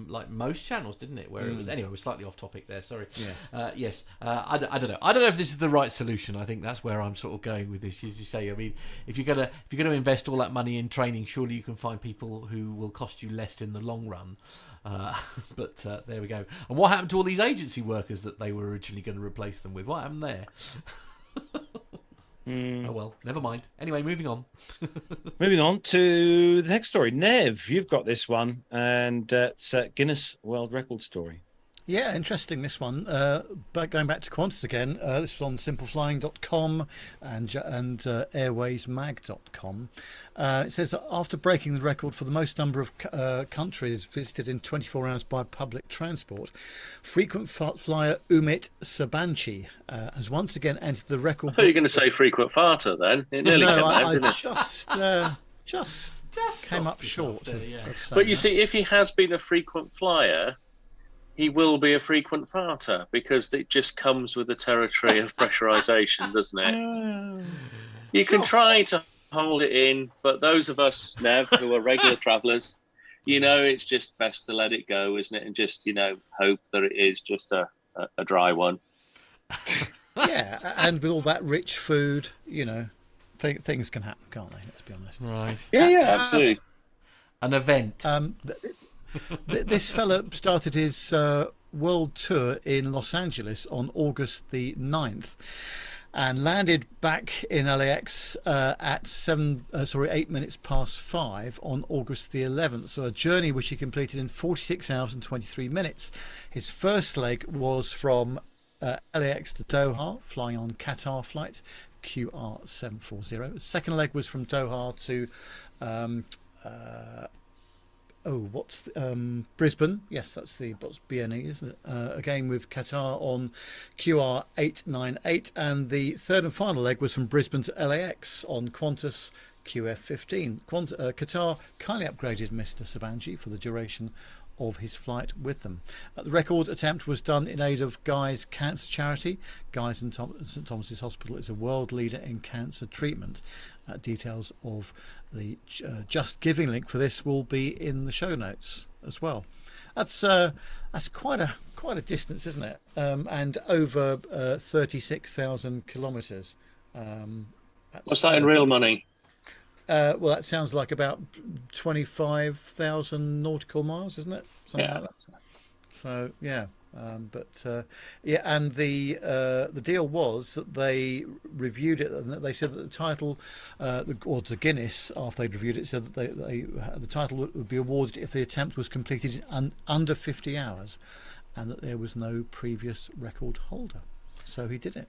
like most channels, didn't it? Where it was anyway. We're slightly off topic there. Sorry. Yes. Yes. I don't know. I don't know if this is the right solution. I think that's where I'm sort of going with this. As you say, I mean, if you're gonna invest all that money in training, surely you can find people who will cost you less in the long run. But there we go. And what happened to all these agency workers that they were originally going to replace them with? What happened there? Oh well, never mind. Anyway, moving on. Moving on to the next story. Nev, you've got this one, and it's a Guinness World Record story. Yeah, interesting, this one. But going back to Qantas again, this was on simpleflying.com and airwaysmag.com. It says that after breaking the record for the most number of countries visited in 24 hours by public transport, frequent flyer Umit Sabanchi has once again entered the record. I thought you were going to say frequent farter then. It nearly came out, didn't it? just came up short. But you see, if he has been a frequent flyer, he will be a frequent farter because it just comes with the territory of pressurization, doesn't it? You can try to hold it in, but those of us, Nev, who are regular travellers, it's just best to let it go, isn't it? And just, hope that it is just a dry one. Yeah, and with all that rich food, things can happen, can't they? Let's be honest. Right. Yeah, absolutely. An event. This fella started his world tour in Los Angeles on August the 9th and landed back in LAX at 8 minutes past 5 on August the 11th. So a journey which he completed in 46 hours and 23 minutes. His first leg was from LAX to Doha, flying on Qatar flight QR740. The second leg was from Doha to Brisbane. Yes, that's BNE, isn't it? Again with Qatar on QR898, and the third and final leg was from Brisbane to LAX on Qantas QF15. Qatar kindly upgraded Mr. Sabanji for the duration of his flight with them. The record attempt was done in aid of Guy's Cancer Charity. Guy's and St Thomas's Hospital is a world leader in cancer treatment. Details of the Justgiving link for this will be in the show notes as well. That's quite a distance, isn't it? And over 36,000 kilometres. What's that in real money? Well, that sounds like about 25,000 nautical miles, isn't it? Something like that. So yeah. And the deal was that they reviewed it, and they said that the title, or to Guinness, after they'd reviewed it, said that the title would be awarded if the attempt was completed in under 50 hours, and that there was no previous record holder. So he did it.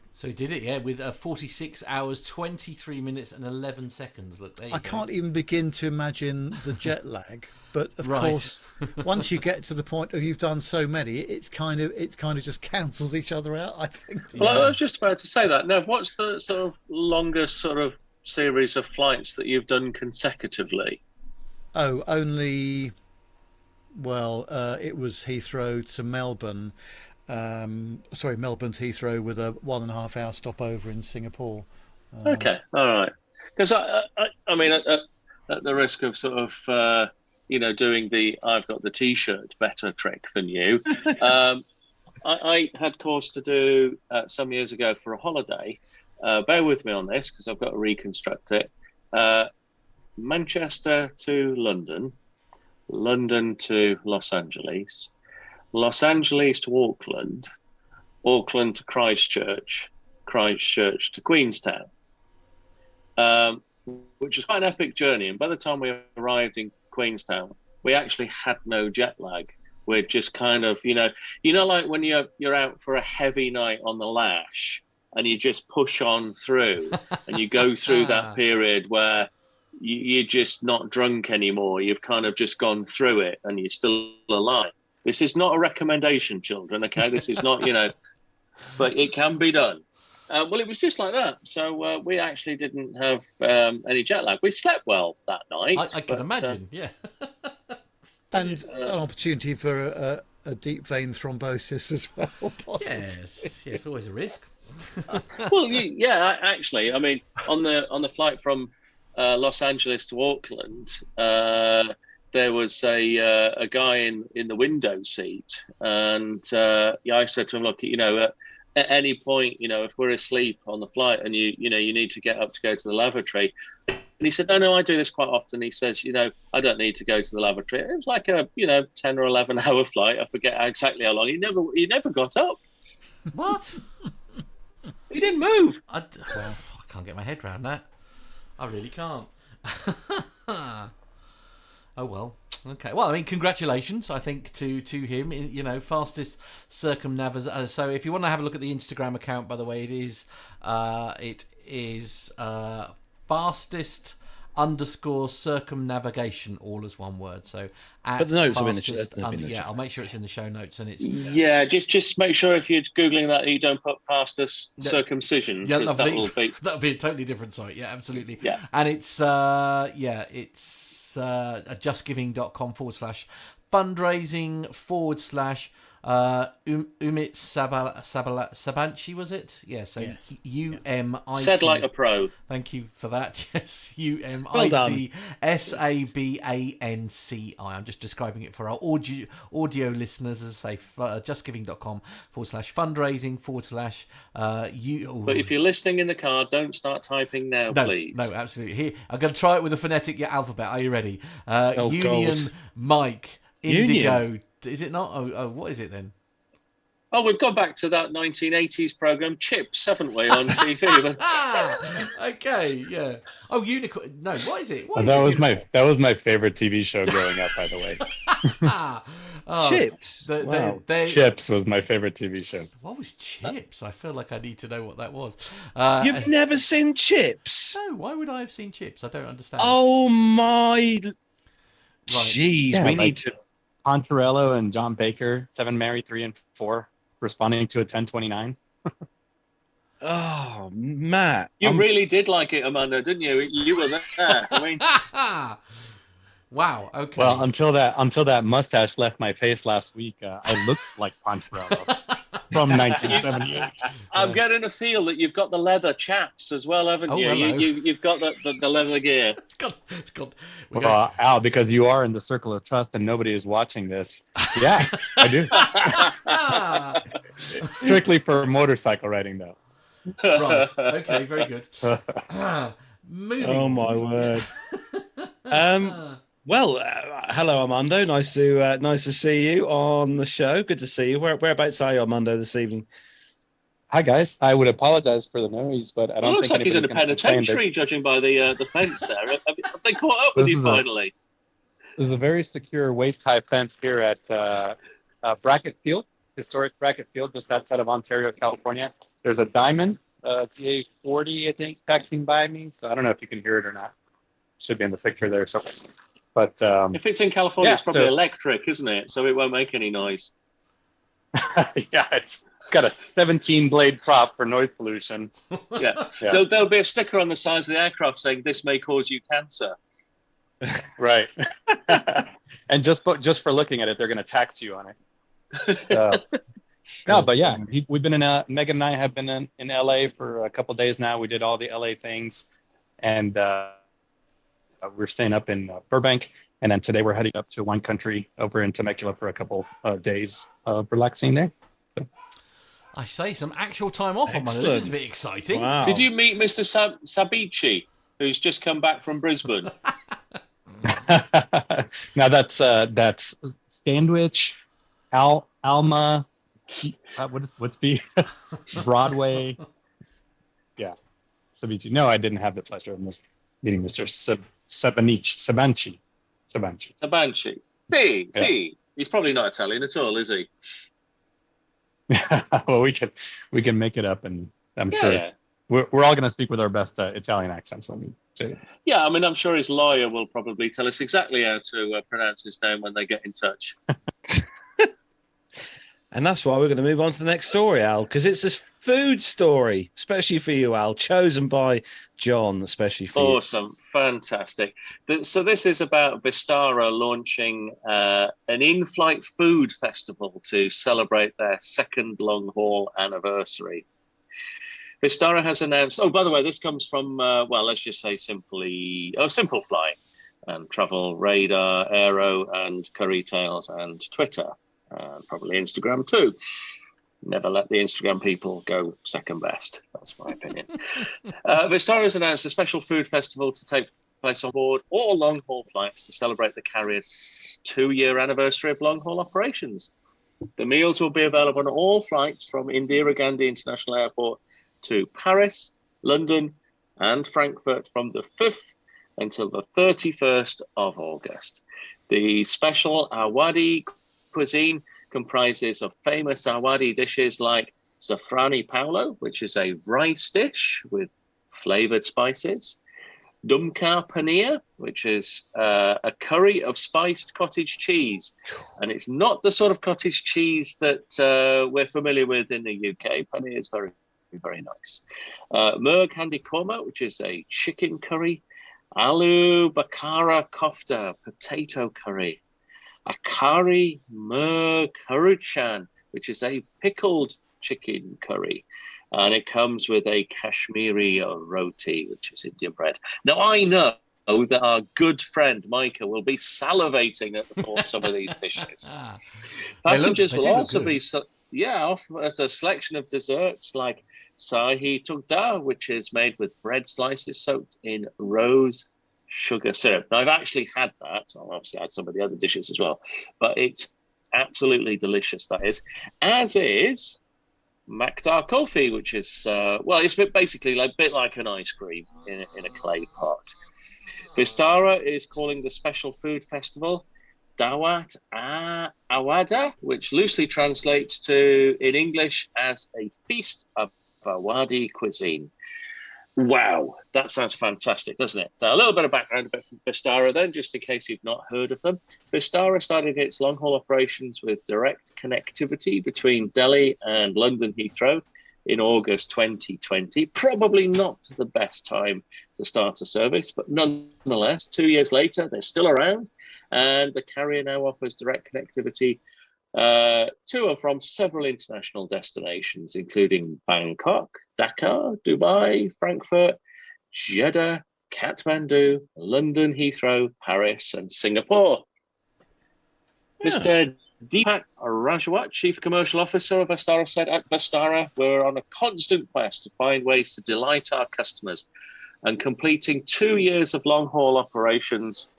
Yeah, with 46 hours, 23 minutes and 11 seconds. Look, there you go. Can't even begin to imagine the jet lag. But of course, once you get to the point of you've done so many, it's kind of just cancels each other out, I think. Well, I was just about to say that. Nev, what's the sort of longest sort of series of flights that you've done consecutively? Oh, only. Well, it was Heathrow to Melbourne. Melbourne to Heathrow with a 1.5 hour stopover in Singapore. Okay, all right. Because I mean, at the risk of sort of doing the I've got the T-shirt better trick than you, I had course to do some years ago for a holiday. Bear with me on this because I've got to reconstruct it. Manchester to London, London to Los Angeles, Los Angeles to Auckland, Auckland to Christchurch, Christchurch to Queenstown, which was quite an epic journey. And by the time we arrived in Queenstown, we actually had no jet lag. We're just kind of, like when you're out for a heavy night on the lash and you just push on through and you go through that period where you're just not drunk anymore. You've kind of just gone through it and you're still alive. This is not a recommendation, children, okay? This is not, but it can be done. Well, it was just like that. So we actually didn't have any jet lag. We slept well that night. I can imagine, yeah. And an opportunity for a deep vein thrombosis as well, possibly. Yes, always a risk. Well, actually, I mean, on the flight from Los Angeles to Auckland, there was a guy in the window seat, and I said to him, look, at any point, if we're asleep on the flight and you need to get up to go to the lavatory. And he said, no, I do this quite often. He says, I don't need to go to the lavatory. It was like a, 10 or 11 hour flight. I forget exactly how long. He never got up. What? He didn't move. I can't get my head around that. I really can't. Oh, well. Okay. Well, I mean, congratulations, I think, to him. Fastest circumnavigation. So if you want to have a look at the Instagram account, by the way, it is fastest _circumnavigation, all as one word. So but the notes fastest I'll make sure it's in the show notes, and it's just make sure if you're googling that you don't put fastest circumcision. Yeah, that'll be a totally different site. Yeah, absolutely. Yeah, and it's justgiving.com/fundraising/ Umit Sabanchi, was it? Yeah, so yes. UMIT. Said like a pro. Thank you for that. Yes, UMIT SABANCI. I'm just describing it for our audio listeners, as I say, justgiving.com/fundraising/ But if you're listening in the car, don't start typing now, please. No, absolutely. Here, I'm going to try it with the phonetic alphabet. Are you ready? Union, God. Mike, Indigo. Union. Is it not? Oh, what is it then? Oh, we've gone back to that 1980s program, Chips, haven't we, on TV? Okay, yeah. Oh, Unicorn. No, what is it? That was my favorite TV show growing up, by the way. Chips. Chips was my favorite TV show. What was Chips? I feel like I need to know what that was. You've never seen Chips? No, why would I have seen Chips? I don't understand. Oh my! Right. Jeez, Yeah, we need to. Poncherello and John Baker, 7 Mary 3 and 4, responding to a 1029. Oh, Matt, you really did like it, Armando, didn't you? You were there. I mean, wow. Okay. Well, until that mustache left my face last week, I looked like Poncherello from 1978. I'm getting a feel that you've got the leather chaps as well, haven't you? Hello. You've got the leather gear. It's got. Well, Al, because you are in the circle of trust and nobody is watching this. Yeah, I do. Strictly for motorcycle riding, though. Right. Okay. Very good. Moving. Oh my word. Well, hello, Armando. Nice to see you on the show. Good to see you. Whereabouts are you, Armando, this evening? Hi, guys. I would apologize for the noise, but I don't It looks think like he's in a anybody's gonna complain penitentiary, judging by the fence there. Have they caught up with you finally? There's a very secure waist-high fence here at Brackett Field, historic Brackett Field, just outside of Ontario, California. There's a Diamond, TA40, I think, taxiing by me. So I don't know if you can hear it or not. Should be in the picture there. So, but if it's in California, it's probably electric, isn't it? So it won't make any noise. Yeah, it's got a 17-blade prop for noise pollution. Yeah. There'll be a sticker on the sides of the aircraft saying this may cause you cancer. Right. And just for looking at it, they're going to tax you on it. No, but yeah, we've been in Megan and I have been in LA for a couple of days now. We did all the LA things, and we're staying up in Burbank. And then today we're heading up to wine country over in Temecula for a couple days of relaxing there. So. I say some actual time off on Monday. This is a bit exciting. Wow. Did you meet Mr. Sabici, who's just come back from Brisbane? Now that's Sandwich, Alma, what's B? Broadway. Yeah. Sabici. No, I didn't have the pleasure of meeting Mr. Sabanci. See. He's probably not Italian at all, is he? Well, we can make it up, and I'm sure we're all going to speak with our best Italian accents when we say it. Yeah, I mean, I'm sure his lawyer will probably tell us exactly how to pronounce his name when they get in touch. And that's why we're going to move on to the next story, Al, because it's a food story, especially for you, Al, chosen by John, especially for you. Awesome. Fantastic. So this is about Vistara launching an in-flight food festival to celebrate their second long-haul anniversary. Vistara has announced, oh, by the way, this comes from, well, let's just say Simple Fly and Travel Radar, Aero and Curry Tales and Twitter. Probably Instagram too. Never let the Instagram people go second best. That's my opinion. Vistara has announced a special food festival to take place on board all long-haul flights to celebrate the carrier's 2-year anniversary of long-haul operations. The meals will be available on all flights from Indira Gandhi International Airport to Paris, London, and Frankfurt from the 5th until the 31st of August. The special Awadi cuisine comprises of famous Awadi dishes like Zafrani Paulo, which is a rice dish with flavored spices, Dumka Paneer, which is a curry of spiced cottage cheese. And it's not the sort of cottage cheese that we're familiar with in the UK. Paneer is very, very nice. Murg Handi Korma, which is a chicken curry, Aloo Bakara Kofta, potato curry, Akari Karuchan, which is a pickled chicken curry. And it comes with a Kashmiri roti, which is Indian bread. Now, I know that our good friend Micah will be salivating at the thought of some of these dishes. Passengers will also be, offered a selection of desserts like Sahi Tugda, which is made with bread slices soaked in rose sugar syrup. Now, I've actually had that. I've obviously had some of the other dishes as well, but it's absolutely delicious, that is. As is Makdar Kulfi, which is, it's basically a bit like an ice cream in a clay pot. Vistara is calling the special food festival Dawat Awada, which loosely translates to, in English, as a feast of Awadi cuisine. Wow, that sounds fantastic, doesn't it? So a little bit of background about Vistara then, just in case you've not heard of them. Vistara started its long-haul operations with direct connectivity between Delhi and London Heathrow in August 2020. Probably not the best time to start a service, but nonetheless, 2 years later, they're still around, and the carrier now offers direct connectivity to and from several international destinations, including Bangkok, Dakar, Dubai, Frankfurt, Jeddah, Kathmandu, London, Heathrow, Paris, and Singapore. Mr. Deepak Rajawat, Chief Commercial Officer of Vistara, said at Vistara, we're on a constant quest to find ways to delight our customers, and completing 2 years of long-haul operations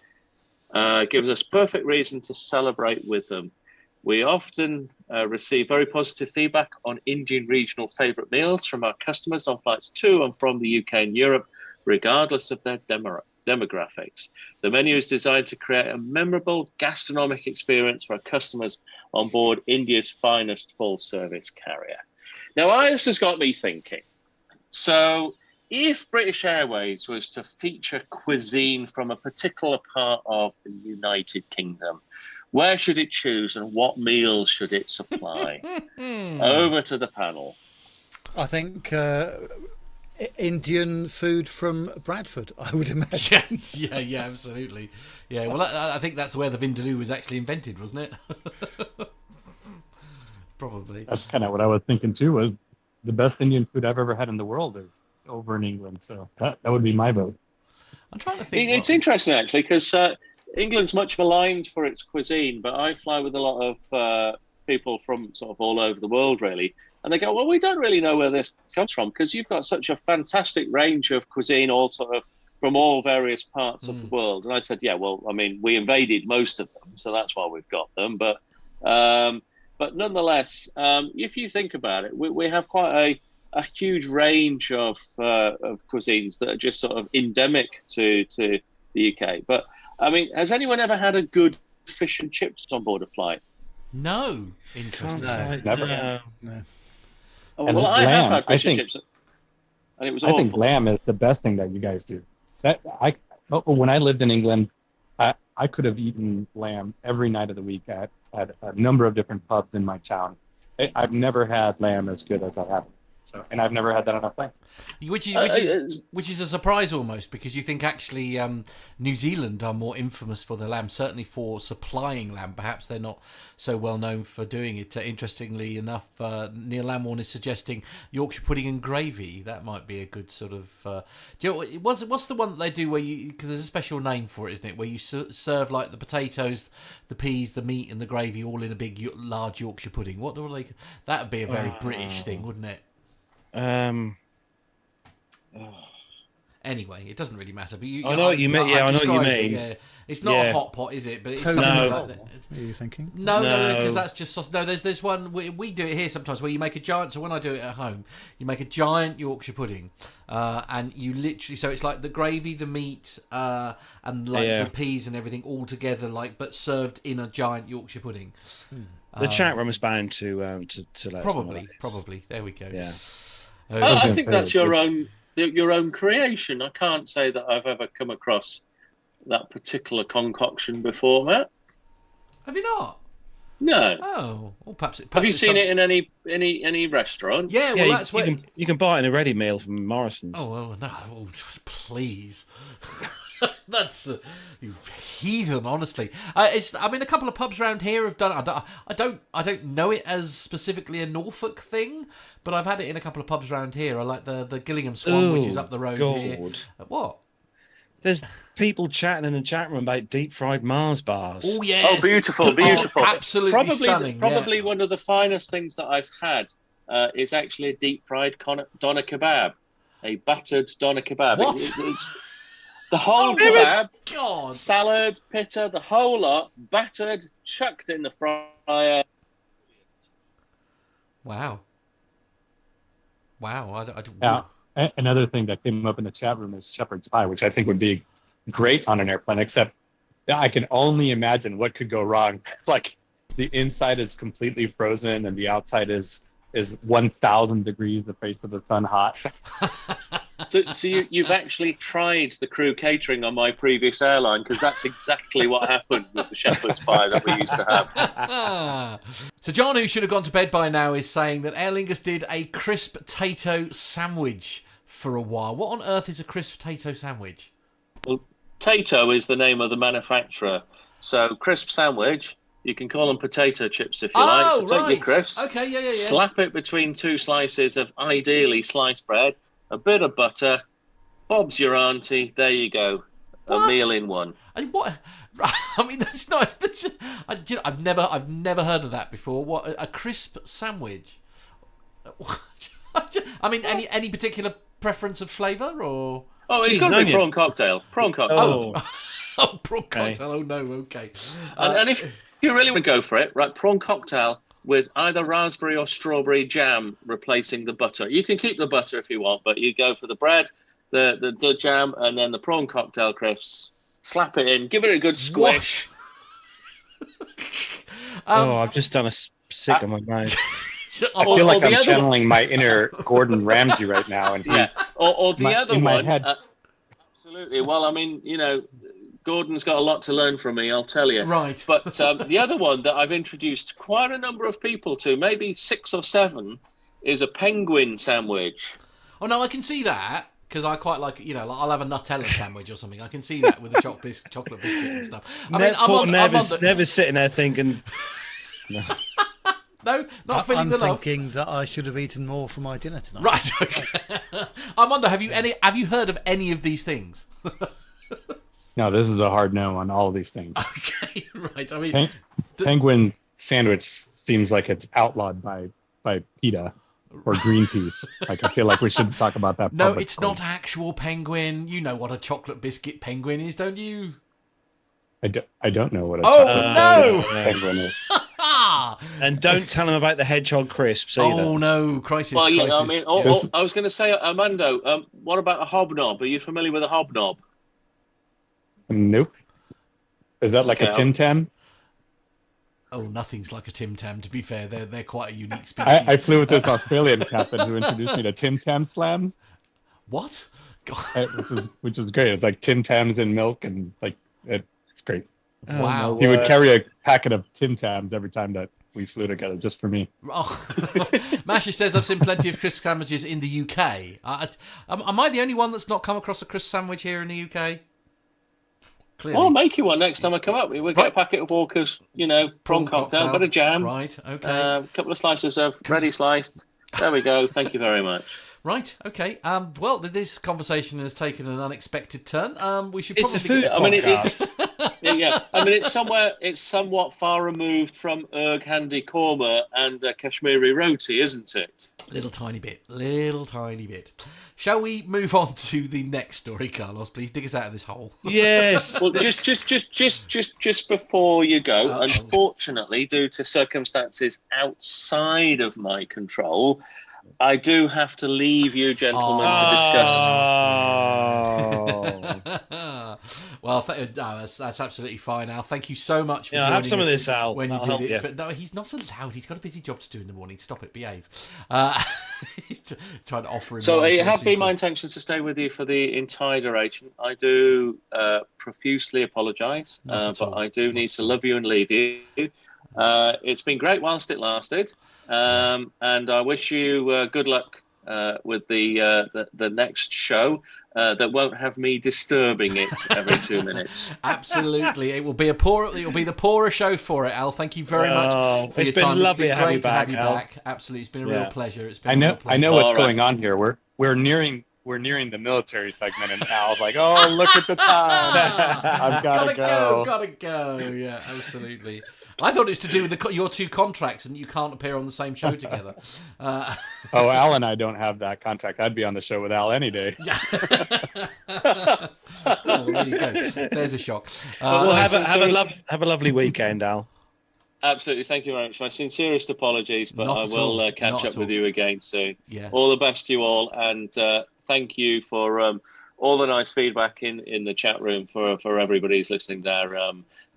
gives us perfect reason to celebrate with them. We often receive very positive feedback on Indian regional favourite meals from our customers on flights to and from the UK and Europe, regardless of their demographics. The menu is designed to create a memorable gastronomic experience for our customers on board India's finest full-service carrier. Now, this has got me thinking. So, if British Airways was to feature cuisine from a particular part of the United Kingdom, where should it choose and what meals should it supply? Over to the panel. I think Indian food from Bradford, I would imagine. Yeah, absolutely. Yeah, well, I think that's where the Vindaloo was actually invented, wasn't it? Probably. That's kind of what I was thinking too, was the best Indian food I've ever had in the world is over in England. So that would be my vote. I'm trying to think. It's interesting, actually, because England's much maligned for its cuisine, but I fly with a lot of people from sort of all over the world, really. And they go, well, we don't really know where this comes from because you've got such a fantastic range of cuisine, all sort of from all various parts of the world. And I said, yeah, well, I mean, we invaded most of them, so that's why we've got them. But nonetheless, if you think about it, we have quite a huge range of cuisines that are just sort of endemic to the UK. But I mean, has anyone ever had a good fish and chips on board a flight? No. Interesting. Never. No. Oh, And well, I have lamb, had fish I and think- chips, and it was I awful. think lamb is the best thing that you guys do. When I lived in England, I could have eaten lamb every night of the week at a number of different pubs in my town. I've never had lamb as good as I have. So, and I've never had that on a plane. Which is a surprise almost, because you think actually New Zealand are more infamous for their lamb, certainly for supplying lamb. Perhaps they're not so well known for doing it. Interestingly enough, Neil Lamorne is suggesting Yorkshire pudding and gravy. That might be a good sort of. Do you know, what's the one that they do where you? Cause there's a special name for it, isn't it? Where you serve like the potatoes, the peas, the meat, and the gravy all in a big, large Yorkshire pudding. What do they? That would be a very British thing, wouldn't it? Anyway, it doesn't really matter. But I know what you mean. Yeah, I know what you mean. Yeah. It's not a hot pot, is it? But it's Cozy something roll, like that. are you thinking? No, because that's just sauce. No, there's one we do it here sometimes where you make a giant. So when I do it at home, you make a giant Yorkshire pudding, and you literally it's like the gravy, the meat, and like the peas and everything all together, like but served in a giant Yorkshire pudding. The chat room is bound to let us know. Probably. There we go. Yeah. I think that's your own creation. I can't say that I've ever come across that particular concoction before, Matt. Have you not? No. Oh, well, perhaps have you seen it in any restaurant? Yeah, well, that's where you can buy it in a ready meal from Morrison's. Oh well, no, please. That's you heathen, honestly. I mean, a couple of pubs around here have done. I don't know it as specifically a Norfolk thing, but I've had it in a couple of pubs around here. I like the Gillingham Swan, which is up the road here. What? There's people chatting in the chat room about deep fried Mars bars. Oh yes. Oh, beautiful. Absolutely stunning. Probably one of the finest things that I've had is actually a deep fried doner kebab, a battered doner kebab. What? It's the whole kebab, God. salad, pitta, the whole lot, battered, chucked in the fryer. Wow. Yeah. Another thing that came up in the chat room is shepherd's pie, which I think would be great on an airplane, except I can only imagine what could go wrong. Like the inside is completely frozen and the outside is 1,000 degrees, the face of the sun hot. So you've actually tried the crew catering on my previous airline, because that's exactly what happened with the shepherd's pie that we used to have. So John, who should have gone to bed by now, is saying that Aer Lingus did a crisp potato sandwich for a while. What on earth is a crisp potato sandwich? Well, Tato is the name of the manufacturer. So crisp sandwich, you can call them potato chips if you like. So take your crisps, okay, yeah. slap it between two slices of ideally sliced bread, a bit of butter, Bob's your auntie, there you go. What? A meal in one. What? I mean, that's not. I've never heard of that before. What, a crisp sandwich? I mean, any particular preference of flavour or? Oh, it's got to be prawn cocktail. Prawn cocktail. Oh, prawn cocktail. Oh no, okay. And if you really want to go for it, right? Prawn cocktail with either raspberry or strawberry jam replacing the butter. You can keep the butter if you want, but you go for the bread, the jam, and then the prawn cocktail crisps. Slap it in, give it a good squish. I've just done a sick on my mouth. I feel like I'm channeling my inner Gordon Ramsay right now, and he's or the other one. Absolutely. Well, I mean, Gordon's got a lot to learn from me, I'll tell you. Right. But the other one that I've introduced quite a number of people to, maybe 6 or 7, is a penguin sandwich. Oh no, I can see that. Because I quite like, I'll have a Nutella sandwich or something. I can see that with the chocolate biscuit and stuff. I mean, I'm never sitting there thinking. No, not feeling the love. I'm thinking that I should have eaten more for my dinner tonight. Right. Okay. Armando, have you heard of any of these things? No, this is a hard no on all of these things. Okay, right. I mean, penguin sandwich seems like it's outlawed by PETA. Or Greenpeace. Like, I feel like we shouldn't talk about that. No, it's not actual penguin. You know what a chocolate biscuit penguin is, don't you? I don't know what a chocolate biscuit penguin is. And don't tell them about the hedgehog crisps either. Oh no, crisis! Well, yeah, crisis. I mean, I was going to say, Armando, what about a hobnob? Are you familiar with a hobnob? Nope. Is that like a Tim Tam? Oh, nothing's like a Tim Tam. To be fair, they're quite a unique species. I flew with this Australian captain who introduced me to Tim Tam slams. What? Which is great. It's like Tim Tams in milk, and like it's great. Wow. He would carry a packet of Tim Tams every time that we flew together just for me. Oh. Masha says, I've seen plenty of crisp sandwiches in the UK. Am I the only one that's not come across a crisp sandwich here in the UK? Clearly. I'll make you one next time I come up. We'll get a packet of Walker's, prawn cocktail, bit of jam. Right, okay. A couple of slices of ready sliced. There we go. Thank you very much. Right, okay. Well, this conversation has taken an unexpected turn. We should probably... It's a food podcast. It's somewhat far removed from Erg Handi Korma and Kashmiri Roti, isn't it? Little tiny bit. Shall we move on to the next story, Carlos? Please dig us out of this hole. Yes. Well, just before you go, unfortunately, due to circumstances outside of my control, I do have to leave you gentlemen to discuss. Oh. Well, that's absolutely fine, Al. Thank you so much for joining have some us of this, Al. when you That'll did help it. you. But no, he's not allowed. He's got a busy job to do in the morning. Stop it. Behave. He's trying to offer him. So it have been my intention to stay with you for the entire duration. I do profusely apologise, but I do need to love you and leave you. It's been great whilst it lasted. And I wish you good luck with the next show that won't have me disturbing it every 2 minutes. Absolutely, it will be the poorer show for it, Al. Thank you very much for your time. It's been lovely it's to been have great you to have you back, back. Absolutely, it's been a real pleasure. It's been I know what's All right. going on here. We're nearing the military segment, and Al's like, "Oh, look at the time! I've gotta go. Gotta go. Yeah, absolutely. I thought it was to do with your two contracts and you can't appear on the same show together. Oh, Al and I don't have that contract. I'd be on the show with Al any day. Oh, well, there you go. There's a shock. Well, have a lovely weekend, Al. Absolutely. Thank you very much. My sincerest apologies, but I will catch up with you again soon. Yeah. All the best to you all, and thank you for all the nice feedback in the chat room for everybody who's listening there.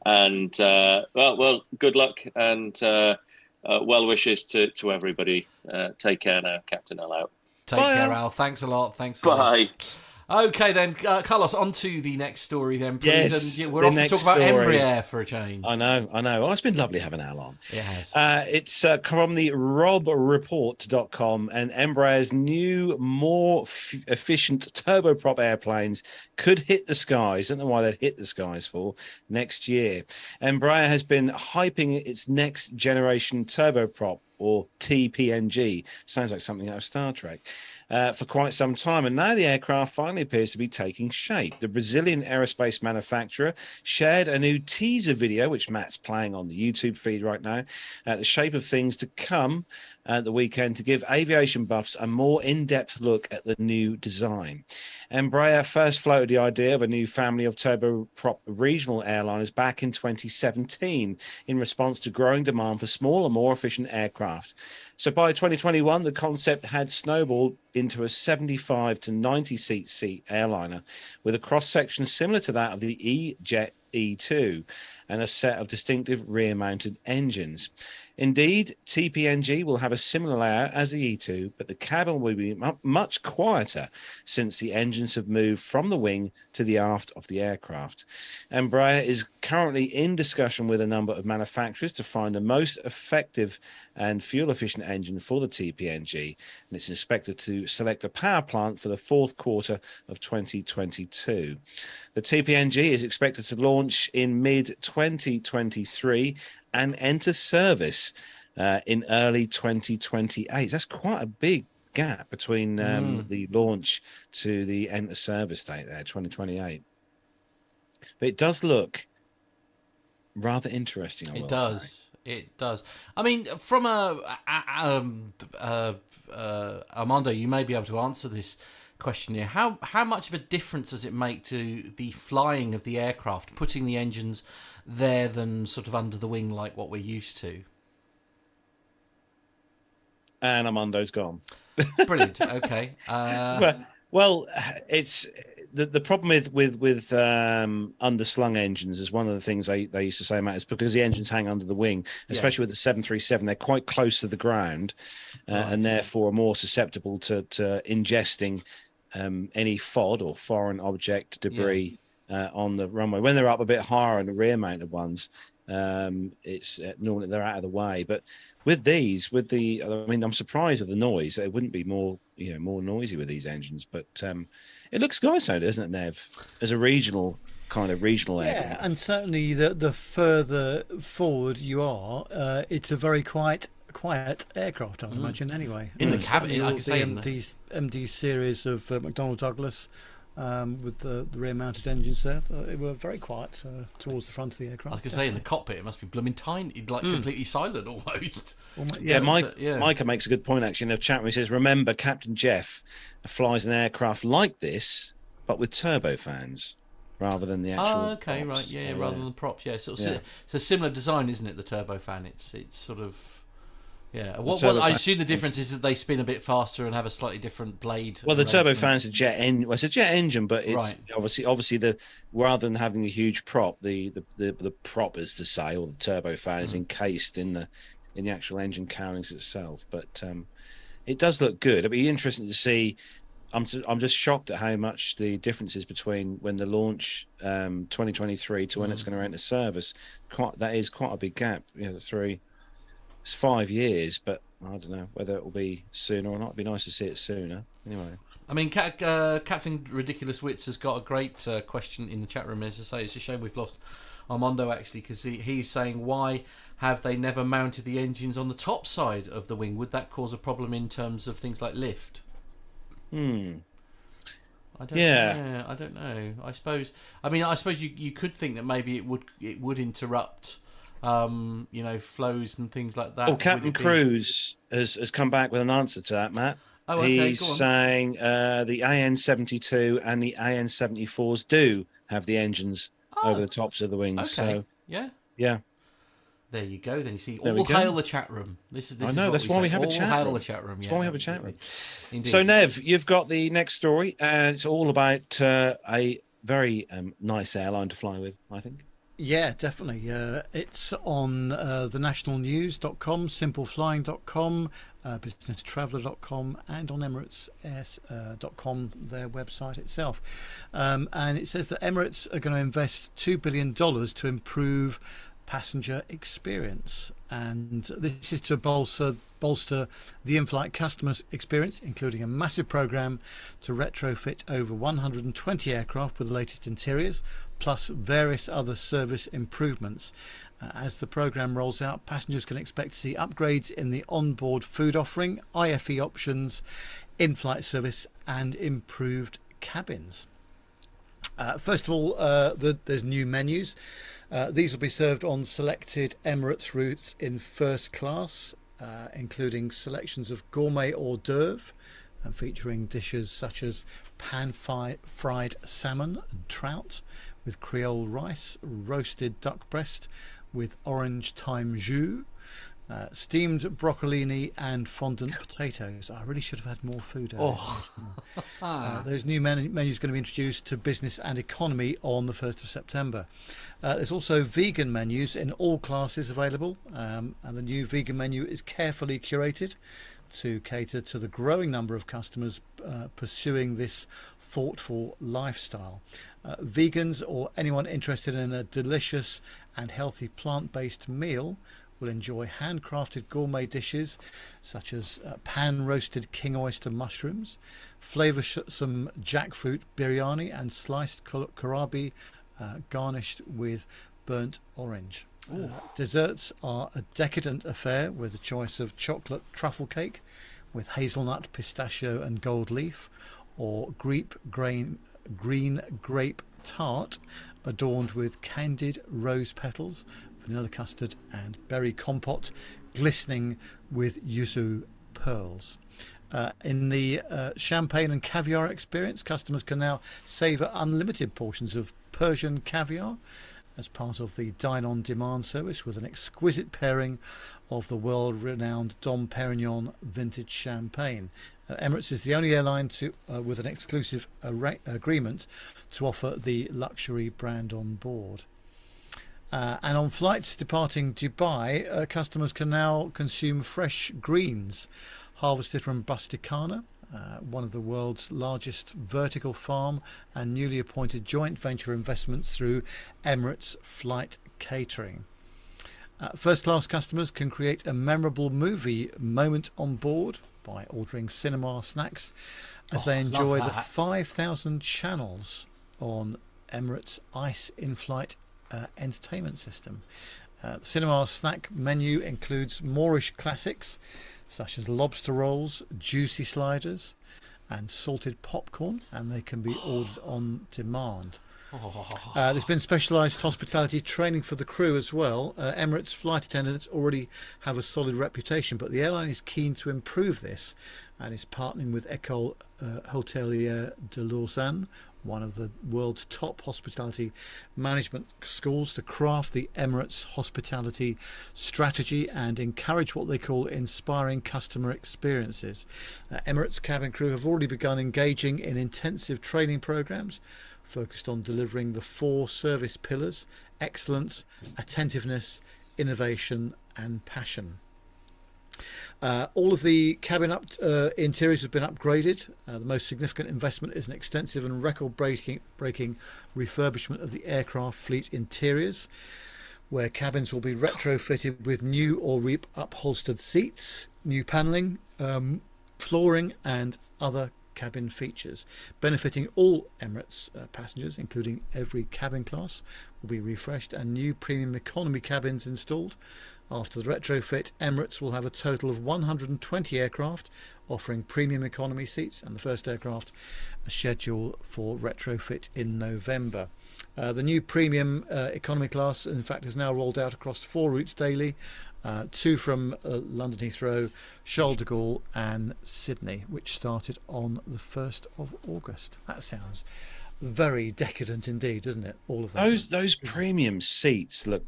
Well, good luck and well wishes to everybody. Take care now, Captain L out. Take care, Al. Thanks a lot. Bye. Okay, then, Carlos, on to the next story then, please. Yes, and we're off to talk about Embraer for a change. I know. Oh, it's been lovely having Al on. It has. It's from the robreport.com, and Embraer's new, more efficient turboprop airplanes could hit the skies. Don't know why they'd hit the skies for next year. Embraer has been hyping its next generation turboprop, or TPNG. Sounds like something out of Star Trek. For quite some time, and now the aircraft finally appears to be taking shape. The Brazilian aerospace manufacturer shared a new teaser video, which Matt's playing on the YouTube feed right now, the shape of things to come at the weekend to give aviation buffs a more in-depth look at the new design. Embraer first floated the idea of a new family of turboprop regional airliners back in 2017 in response to growing demand for smaller, more efficient aircraft. So by 2021, the concept had snowballed into a 75 to 90 seat airliner with a cross-section similar to that of the E-Jet E2 and a set of distinctive rear-mounted engines. Indeed, TPNG will have a similar layout as the E2, but the cabin will be much quieter since the engines have moved from the wing to the aft of the aircraft. Embraer is currently in discussion with a number of manufacturers to find the most effective and fuel-efficient engine for the TPNG, and it's expected to select a power plant for the fourth quarter of 2022. The TPNG is expected to launch in mid-2023 and enter service in early 2028. That's quite a big gap between the launch to the enter service date there, 2028. But it does look rather interesting. It does. It does. I mean, from Armando, you may be able to answer this question here. How much of a difference does it make to the flying of the aircraft, putting the engines there than sort of under the wing like what we're used to? And Armando's gone. Brilliant. Okay. Well, it's the problem with underslung engines is one of the things they used to say, Matt, is because the engines hang under the wing, especially with the 737, they're quite close to the ground, and therefore are more susceptible to ingesting any FOD or foreign object debris on the runway. When they're up a bit higher on the rear mounted ones, It's normally they're out of the way, but with these, I mean, I'm surprised with the noise. They wouldn't be more noisy with these engines, but it looks nice, though, doesn't it, Nev? As a regional Yeah, aircraft. and certainly the further forward you are, it's a very quiet aircraft, I'd imagine. Anyway, In the cabin, certainly like all I say, the MD series of McDonnell Douglas. With the rear-mounted engines there, they were very quiet towards the front of the aircraft. I was going to say, in the cockpit, it must be blooming tiny, like completely silent almost. Yeah, Micah makes a good point, actually, in the chat room. He says, remember, Captain Jeff flies an aircraft like this, but with turbofans rather than the actual okay, props. right, yeah, rather than the props, yeah. It's a similar design, isn't it, the turbofan? It's sort of... Yeah, what I assume the difference is that they spin a bit faster and have a slightly different blade. Well, the turbofan's a jet engine. Well, it's a jet engine, but it's right. obviously the rather than having a huge prop, the prop is to say, or the turbofan is encased in the actual engine cowlings itself. But it does look good. It'd be interesting to see. I'm just shocked at how much the difference is between when the launch 2023 to when it's going to enter service. That is quite a big gap. It's 5 years, but I don't know whether it will be sooner or not. It'd be nice to see it sooner. Anyway, I mean, Captain Ridiculous Wits has got a great question in the chat room. As I say, it's a shame we've lost Armando, actually, because he's saying, why have they never mounted the engines on the top side of the wing? Would that cause a problem in terms of things like lift? I don't know. I suppose you could think that maybe it would interrupt flows and things like that. Well, Captain Cruz has come back with an answer to that, Matt. Oh, okay, He's saying the AN-72 and the AN-74s do have the engines over the tops of the wings. Okay. So yeah. There you go. Then you see, There we all go. hail the chat room. I know. That's why we have a chat room. All hail the chat room. That's why we have a chat room. Indeed. So, Nev, you've got the next story, and it's all about a very nice airline to fly with, I think. Yeah, definitely. It's on thenationalnews.com, simpleflying.com, businesstraveller.com, and on emirates.com, their website itself. And it says that Emirates are going to invest $2 billion to improve passenger experience, and this is to bolster the in-flight customer experience, including a massive program to retrofit over 120 aircraft with the latest interiors, plus various other service improvements. As the program rolls out, passengers can expect to see upgrades in the onboard food offering, IFE options, in-flight service, and improved cabins. First of all, there's new menus. These will be served on selected Emirates routes in first class, including selections of gourmet hors d'oeuvre, featuring dishes such as pan-fried salmon and trout with Creole rice, roasted duck breast with orange thyme jus, steamed broccolini and fondant potatoes. I really should have had more food. Those new menus going to be introduced to business and economy on the 1st of September. There's also vegan menus in all classes available, and the new vegan menu is carefully curated to cater to the growing number of customers pursuing this thoughtful lifestyle. Vegans or anyone interested in a delicious and healthy plant-based meal will enjoy handcrafted gourmet dishes such as pan-roasted king oyster mushrooms, flavoursome jackfruit biryani, and sliced kohlrabi garnished with burnt orange. Desserts are a decadent affair with a choice of chocolate truffle cake with hazelnut, pistachio and gold leaf, or green grape tart adorned with candied rose petals, vanilla custard and berry compote glistening with yuzu pearls. In the champagne and caviar experience, customers can now savour unlimited portions of Persian caviar as part of the Dine on Demand service, with an exquisite pairing of the world-renowned Dom Perignon vintage champagne. Emirates is the only airline with an exclusive agreement to offer the luxury brand on board. And on flights departing Dubai, customers can now consume fresh greens harvested from Busticana, one of the world's largest vertical farm and newly appointed joint venture investments through Emirates Flight Catering. First-class customers can create a memorable movie moment on board by ordering cinema snacks as they enjoy the 5,000 channels on Emirates ICE in-flight entertainment system. The cinema snack menu includes Moorish classics such as lobster rolls, juicy sliders and salted popcorn, and they can be ordered on demand. There's been specialised hospitality training for the crew as well. Emirates flight attendants already have a solid reputation, but the airline is keen to improve this and is partnering with École Hôtelière de Lausanne, one of the world's top hospitality management schools, to craft the Emirates hospitality strategy and encourage what they call inspiring customer experiences. Emirates cabin crew have already begun engaging in intensive training programs focused on delivering the 4 service pillars: excellence, attentiveness, innovation and passion. All of the cabin interiors have been upgraded. The most significant investment is an extensive and record-breaking refurbishment of the aircraft fleet interiors, where cabins will be retrofitted with new or upholstered seats, new panelling, flooring and other cabin features, benefiting all Emirates passengers, including every cabin class, will be refreshed and new premium economy cabins installed. After the retrofit, Emirates will have a total of 120 aircraft offering premium economy seats, and the first aircraft are scheduled for retrofit in November. The new premium economy class, in fact, is now rolled out across 4 routes daily, 2 from London Heathrow, Charles de Gaulle and Sydney, which started on the 1st of August. That sounds very decadent indeed, doesn't it? All of that. Those premium seats look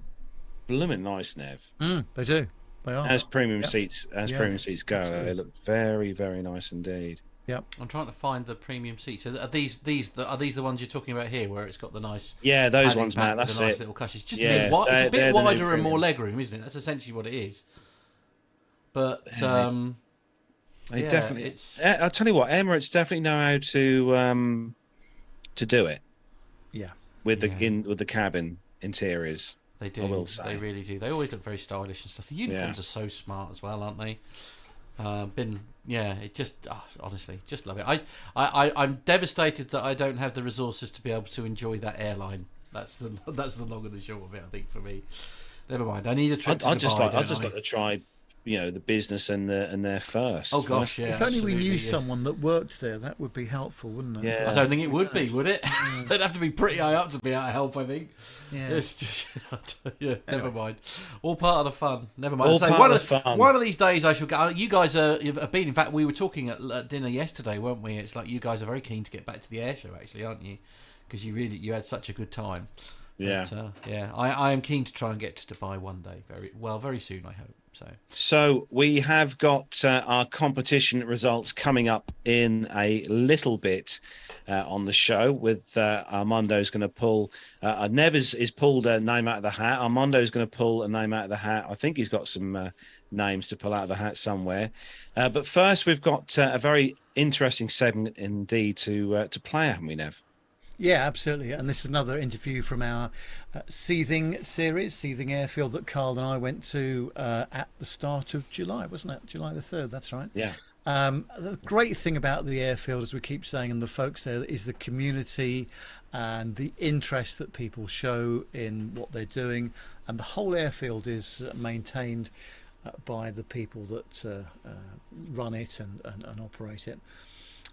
blooming nice, Nev. They do. They are. As premium seats go, Absolutely. they look very, very nice indeed. Yep. I'm trying to find the premium seats. Are these the ones you're talking about here, where it's got the nice? Yeah, those padding ones, back man. with That's the nice it. little cushions. Just Yeah, a bit wide. It's a they're bit the new wider and more premium. legroom, isn't it? That's essentially what it is. But They yeah, definitely. it's I'll tell you what, Emirates definitely know how to do it Yeah. with the cabin interiors. they do. I will say. They really do. They always look very stylish and stuff. The uniforms are so smart as well, aren't they? It just honestly, just love it. I'm devastated that I don't have the resources to be able to enjoy that airline. That's the long and the short of it, I think, for me. Never mind. I need a trip to Dubai. I'd just like to try, the business and their first. Oh gosh, yeah. If only we knew absolutely, someone that worked there, that would be helpful, wouldn't it? Yeah. I don't think it would be, would it? They'd have to be pretty high up to be able to help, I think. Yeah. It's just, never mind. All part of the fun. Never mind. All So part of the fun. One of these days I shall go. You guys have been. In fact, we were talking at dinner yesterday, weren't we? It's like you guys are very keen to get back to the air show, actually, aren't you? Because you had such a good time. Yeah. But, I am keen to try and get to Dubai one day. Very soon, I hope. So we have got our competition results coming up in a little bit on the show. With Armando's going to pull. Nev is pulled a name out of the hat. Armando's going to pull a name out of the hat. I think he's got some names to pull out of the hat somewhere. But first, we've got a very interesting segment indeed to play, haven't we, Nev? Yeah, absolutely. And this is another interview from our Seething series, Seething Airfield, that Carl and I went to at the start of July, wasn't it? July the 3rd, that's right. Yeah. The great thing about the airfield, as we keep saying, and the folks there, is the community and the interest that people show in what they're doing. And the whole airfield is maintained by the people that run it and operate it.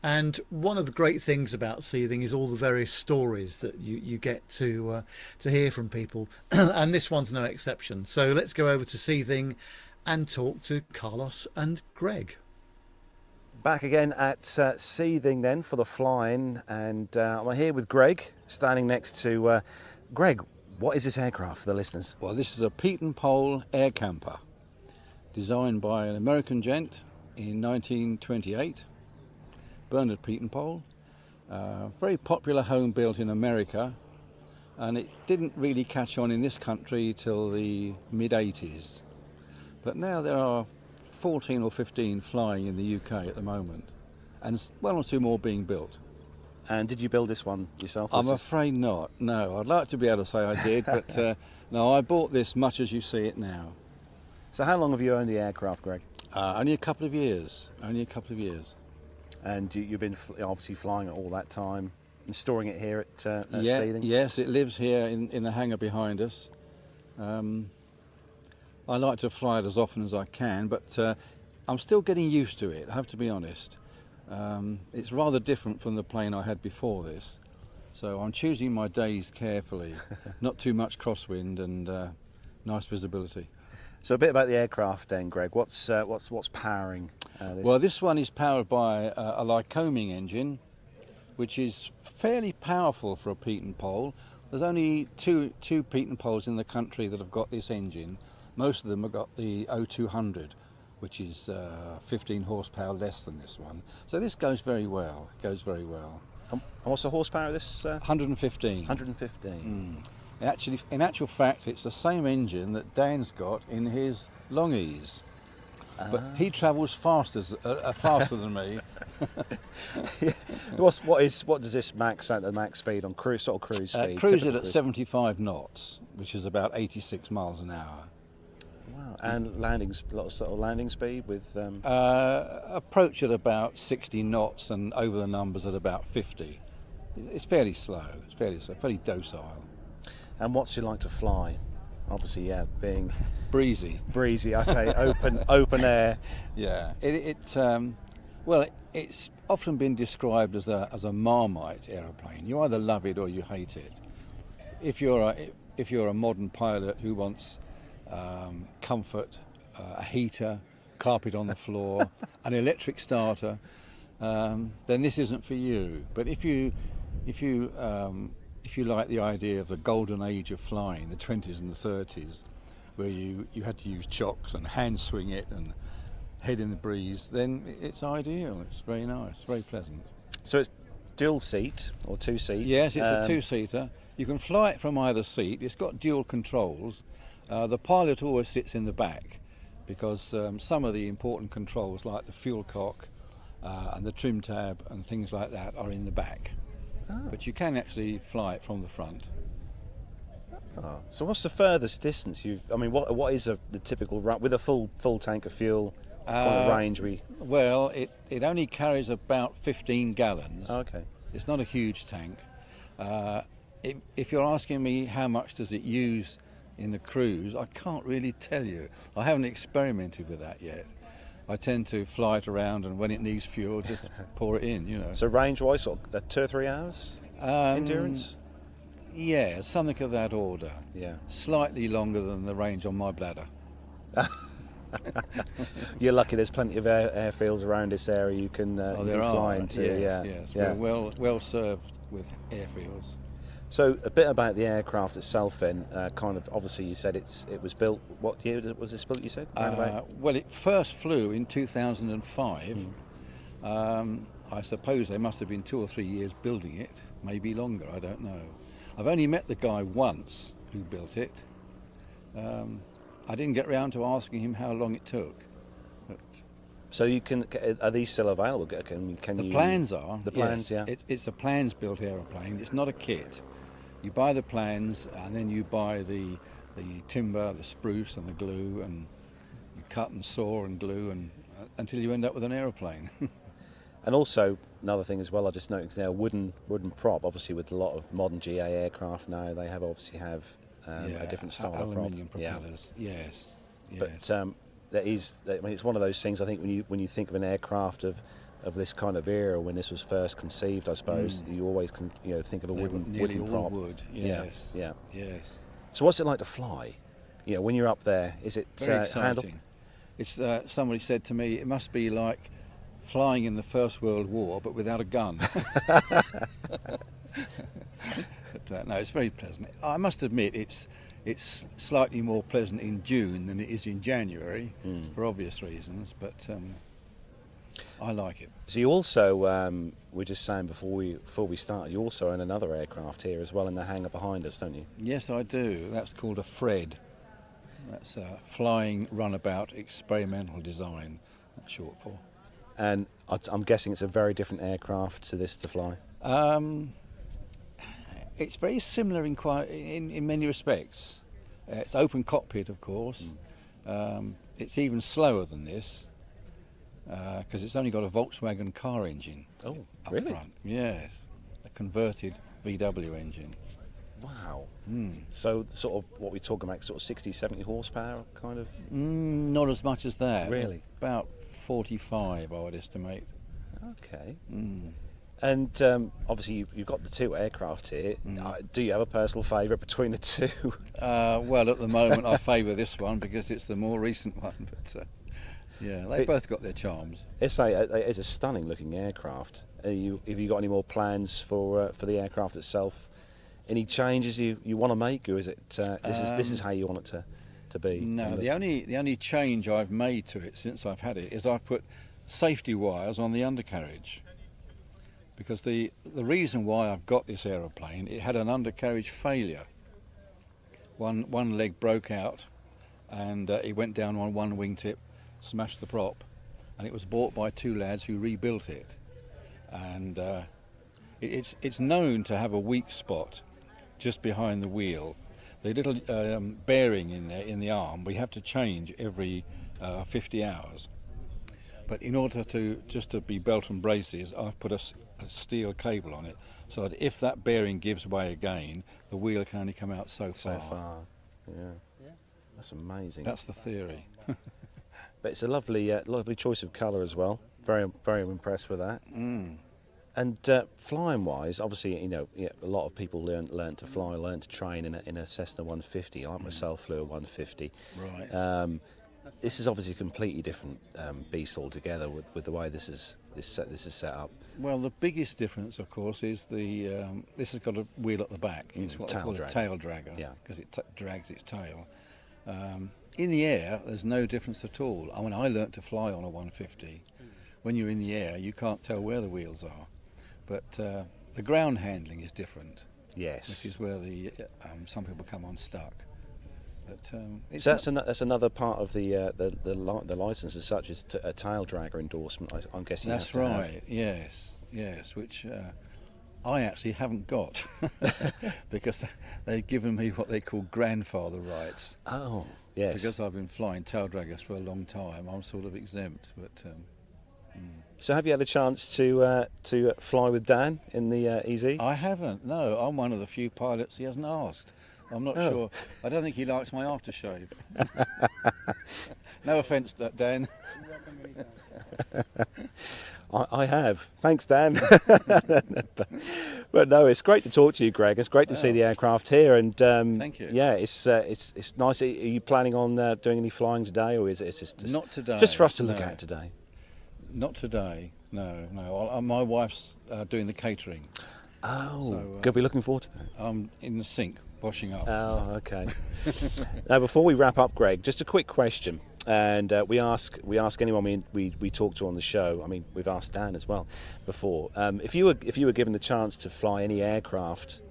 And one of the great things about Seething is all the various stories that you get to hear from people, and this one's no exception. So let's go over to Seething and talk to Carlos and Greg. Back again at Seething then for the fly-in, and I'm here with Greg, standing next to Greg. What is this aircraft for the listeners? Well, this is a Pete and Pole air camper, designed by an American gent in 1928. Bernard Pete and Pole, very popular home built in America, and it didn't really catch on in this country till the mid-80s. But now there are 14 or 15 flying in the UK at the moment, and one or two more being built. And did you build this one yourself? I'm afraid not, no. I'd like to be able to say I did, but No, I bought this much as you see it now. So how long have you owned the aircraft, Greg? Only a couple of years. Only a couple of years. And you've been obviously flying it all that time and storing it here at Yeah, Seething? yes, it lives here in the hangar behind us. I like to fly it as often as I can, but I'm still getting used to it, I have to be honest. It's rather different from the plane I had before this, so I'm choosing my days carefully. Not too much crosswind and nice visibility. So a bit about the aircraft then, Greg. What's powering this? Well, this one is powered by a Lycoming engine, which is fairly powerful for a Peyton Pole. There's only two Peyton Poles in the country that have got this engine. Most of them have got the 0200, which is 15 horsepower less than this one. So this goes very well. It goes very well. And what's the horsepower of this? 115. 115. Actually, in actual fact, it's the same engine that Dan's got in his Longies. But he travels faster than me. What does this max at the max speed on cruise speed? Cruise it typical at 75 knots, which is about 86 miles an hour. Wow. And lots of landing speed with. Approach at about 60 knots and over the numbers at about 50. It's fairly slow. It's fairly docile. And what's it like to fly? Obviously, yeah, being breezy. I say open air. Yeah, it's often been described as a Marmite aeroplane. You either love it or you hate it. If you're a modern pilot who wants comfort, a heater, carpet on the floor, an electric starter, then this isn't for you. But if you like the idea of the golden age of flying, the 20s and the 30s, where you had to use chocks and hand swing it and head in the breeze, then it's ideal. It's very nice, very pleasant. So it's dual seat or two seat? Yes, it's a two-seater. You can fly it from either seat. It's got dual controls. The pilot always sits in the back because some of the important controls like the fuel cock and the trim tab and things like that are in the back. But you can actually fly it from the front. Oh. So what's the furthest distance what is the typical run with a full tank of fuel? What range Well, it only carries about 15 gallons. Okay. It's not a huge tank. If you're asking me how much does it use in the cruise, I can't really tell you. I haven't experimented with that yet. I tend to fly it around, and when it needs fuel, just pour it in, So range-wise, sort of 2 or 3 hours endurance? Yeah, something of that order. Yeah. Slightly longer than the range on my bladder. You're lucky. There's plenty of airfields around this area you can fly into. Yes. Yeah. We're well served with airfields. So a bit about the aircraft itself then, obviously you said it was built, what year was this built, you said? Well, it first flew in 2005. I suppose they must have been 2 or 3 years building it, maybe longer, I don't know. I've only met the guy once who built it. I didn't get round to asking him how long it took. But so are these still available? The plans are. The plans, yes. yeah. It's a plans-built aeroplane. It's not a kit. You buy the plans and then you buy the timber, the spruce and the glue, and you cut and saw and glue until you end up with an aeroplane. And also another thing as well, I just noticed now wooden prop. Obviously, with a lot of modern GA aircraft now, they have a different style of prop. Aluminium propellers. Yeah. Yes. But it's one of those things. I think when you think of an aircraft of this kind of era, when this was first conceived, I suppose you always can think of a wooden prop. Wood. Yes. Yeah. Yes. So what's it like to fly? When you're up there, is it very exciting? It's somebody said to me, it must be like flying in the First World War, but without a gun. But, no, it's very pleasant. I must admit, it's slightly more pleasant in June than it is in January, for obvious reasons. But I like it. So you also, we were just saying before we started, you also own another aircraft here as well in the hangar behind us, don't you? Yes, I do. That's called a FRED. That's a Flying Runabout Experimental Design, that's short for. And I'm guessing it's a very different aircraft to this to fly. It's very similar in many respects. It's open cockpit, of course. It's even slower than this because it's only got a Volkswagen car engine Oh, up really? front. Yes, a converted VW engine. Wow. So sort of what we talk about, sort of 60, 70 horsepower kind of? Not as much as that. Really? About 45, I would estimate. Okay. And obviously you've got the two aircraft here. Do you have a personal favourite between the two? Well, at the moment I favour this one because it's the more recent one. But yeah, they both got their charms. It's a stunning looking aircraft. Have you got any more plans for the aircraft itself? Any changes you want to make, or is it this is how you want it to be? No, the only change I've made to it since I've had it is I've put safety wires on the undercarriage. Because the reason why I've got this aeroplane, it had an undercarriage failure. One leg broke out, and it went down on one wingtip, smashed the prop, and it was bought by two lads who rebuilt it. And it's known to have a weak spot just behind the wheel. The little bearing in the arm we have to change every 50 hours. But in order to be belt and braces, I've put a steel cable on it, so that if that bearing gives way again, the wheel can only come out so far. Yeah. That's amazing. That's the theory. But it's a lovely choice of colour as well. Very, very impressed with that. And flying wise, obviously, a lot of people learn to fly, learn to train in a Cessna 150. Like myself, flew a 150. Right. This is obviously a completely different beast altogether with the way this is set up. Well, the biggest difference, of course, is this has got a wheel at the back. It's what they call a tail dragger, because it drags its tail. In the air, there's no difference at all. I mean, I learnt to fly on a 150. When you're in the air, you can't tell where the wheels are, but the ground handling is different. Yes, which is where some people come unstuck. But so that's another part of the license as such, is a tail dragger endorsement. I'm guessing that's right. Yes, which I actually haven't got because they've given me what they call grandfather rights. Oh, yes. Because I've been flying tail draggers for a long time, I'm sort of exempt. But so have you had a chance to fly with Dan in the EZ? I haven't. No, I'm one of the few pilots he hasn't asked. I'm not sure. I don't think he likes my aftershave. No offence, Dan. I have. Thanks, Dan. But no, it's great to talk to you, Greg. It's great to see the aircraft here, and thank you. Yeah, it's nice. Are you planning on doing any flying today, or is it just not today? Just for us to look at today. Not today. No. My wife's doing the catering. Oh, so, good. Be looking forward to that. I'm in the sink washing up. Oh, okay. Now, before we wrap up, Greg, just a quick question, and we ask anyone we talk to on the show. I mean, we've asked Dan as well before. If you were given the chance to fly any aircraft,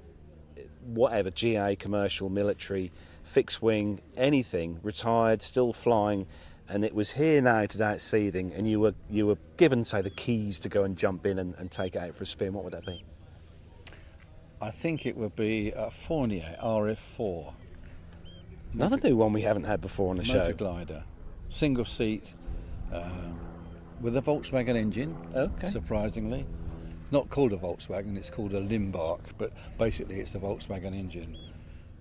whatever, GA, commercial, military, fixed wing, anything, retired, still flying, and it was here now today at Seething, and you were given, say, the keys to go and jump in and take it out for a spin, what would that be? I think it would be a Fournier RF4. Another new one we haven't had before on the show. Motor glider, single seat, with a Volkswagen engine. Okay. Surprisingly, it's not called a Volkswagen; it's called a Limbark. But basically, it's a Volkswagen engine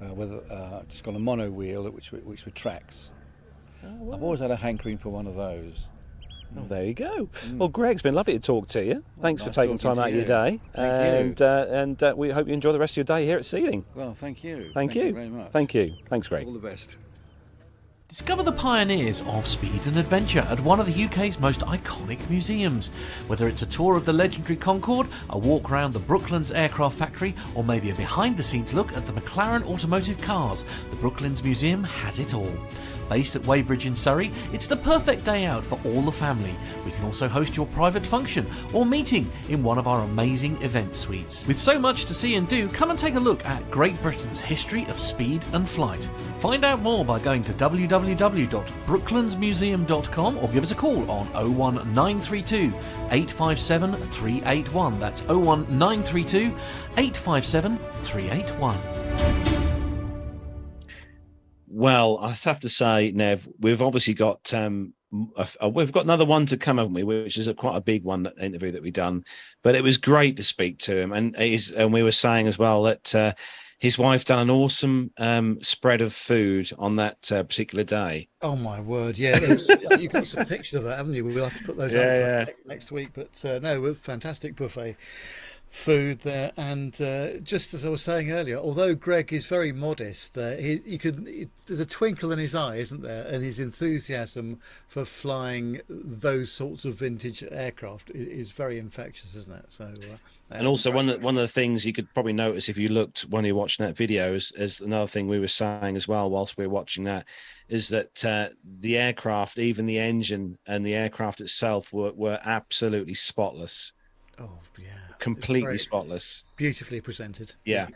it's got a mono wheel which retracts. Oh, wow. I've always had a hankering for one of those. Oh, there you go. Well, Greg, it's been lovely to talk to you. Thanks for taking time out of your day. Thank you. And we hope you enjoy the rest of your day here at Seething. Well, thank you. Thank you very much. Thank you. Thanks, Greg. All the best. Discover the pioneers of speed and adventure at one of the UK's most iconic museums. Whether it's a tour of the legendary Concorde, a walk around the Brooklands Aircraft Factory, or maybe a behind-the-scenes look at the McLaren automotive cars, the Brooklands Museum has it all. Based at Weybridge in Surrey, it's the perfect day out for all the family. We can also host your private function or meeting in one of our amazing event suites. With so much to see and do, come and take a look at Great Britain's history of speed and flight. Find out more by going to www.brooklandsmuseum.com or give us a call on 01932 857 381. That's 01932 857 381. Well, I have to say, Nev, we've obviously got we've got another one to come, haven't we? Which is quite a big one, that interview that we've done. But it was great to speak to him, and we were saying as well that his wife done an awesome spread of food on that particular day. Oh my word! Yeah, you've got some pictures of that, haven't you? We'll have to put those up Yeah, next week. But no, a fantastic buffet food there, and just as I was saying earlier, although Greg is very modest, there's a twinkle in his eye, isn't there? And his enthusiasm for flying those sorts of vintage aircraft is very infectious, isn't it? So, and also one of the things you could probably notice if you looked when you're watching that video is another thing we were saying as well whilst we were watching that, is that the aircraft, even the engine and the aircraft itself, were absolutely spotless. Oh yeah, completely spotless, beautifully presented. Yeah,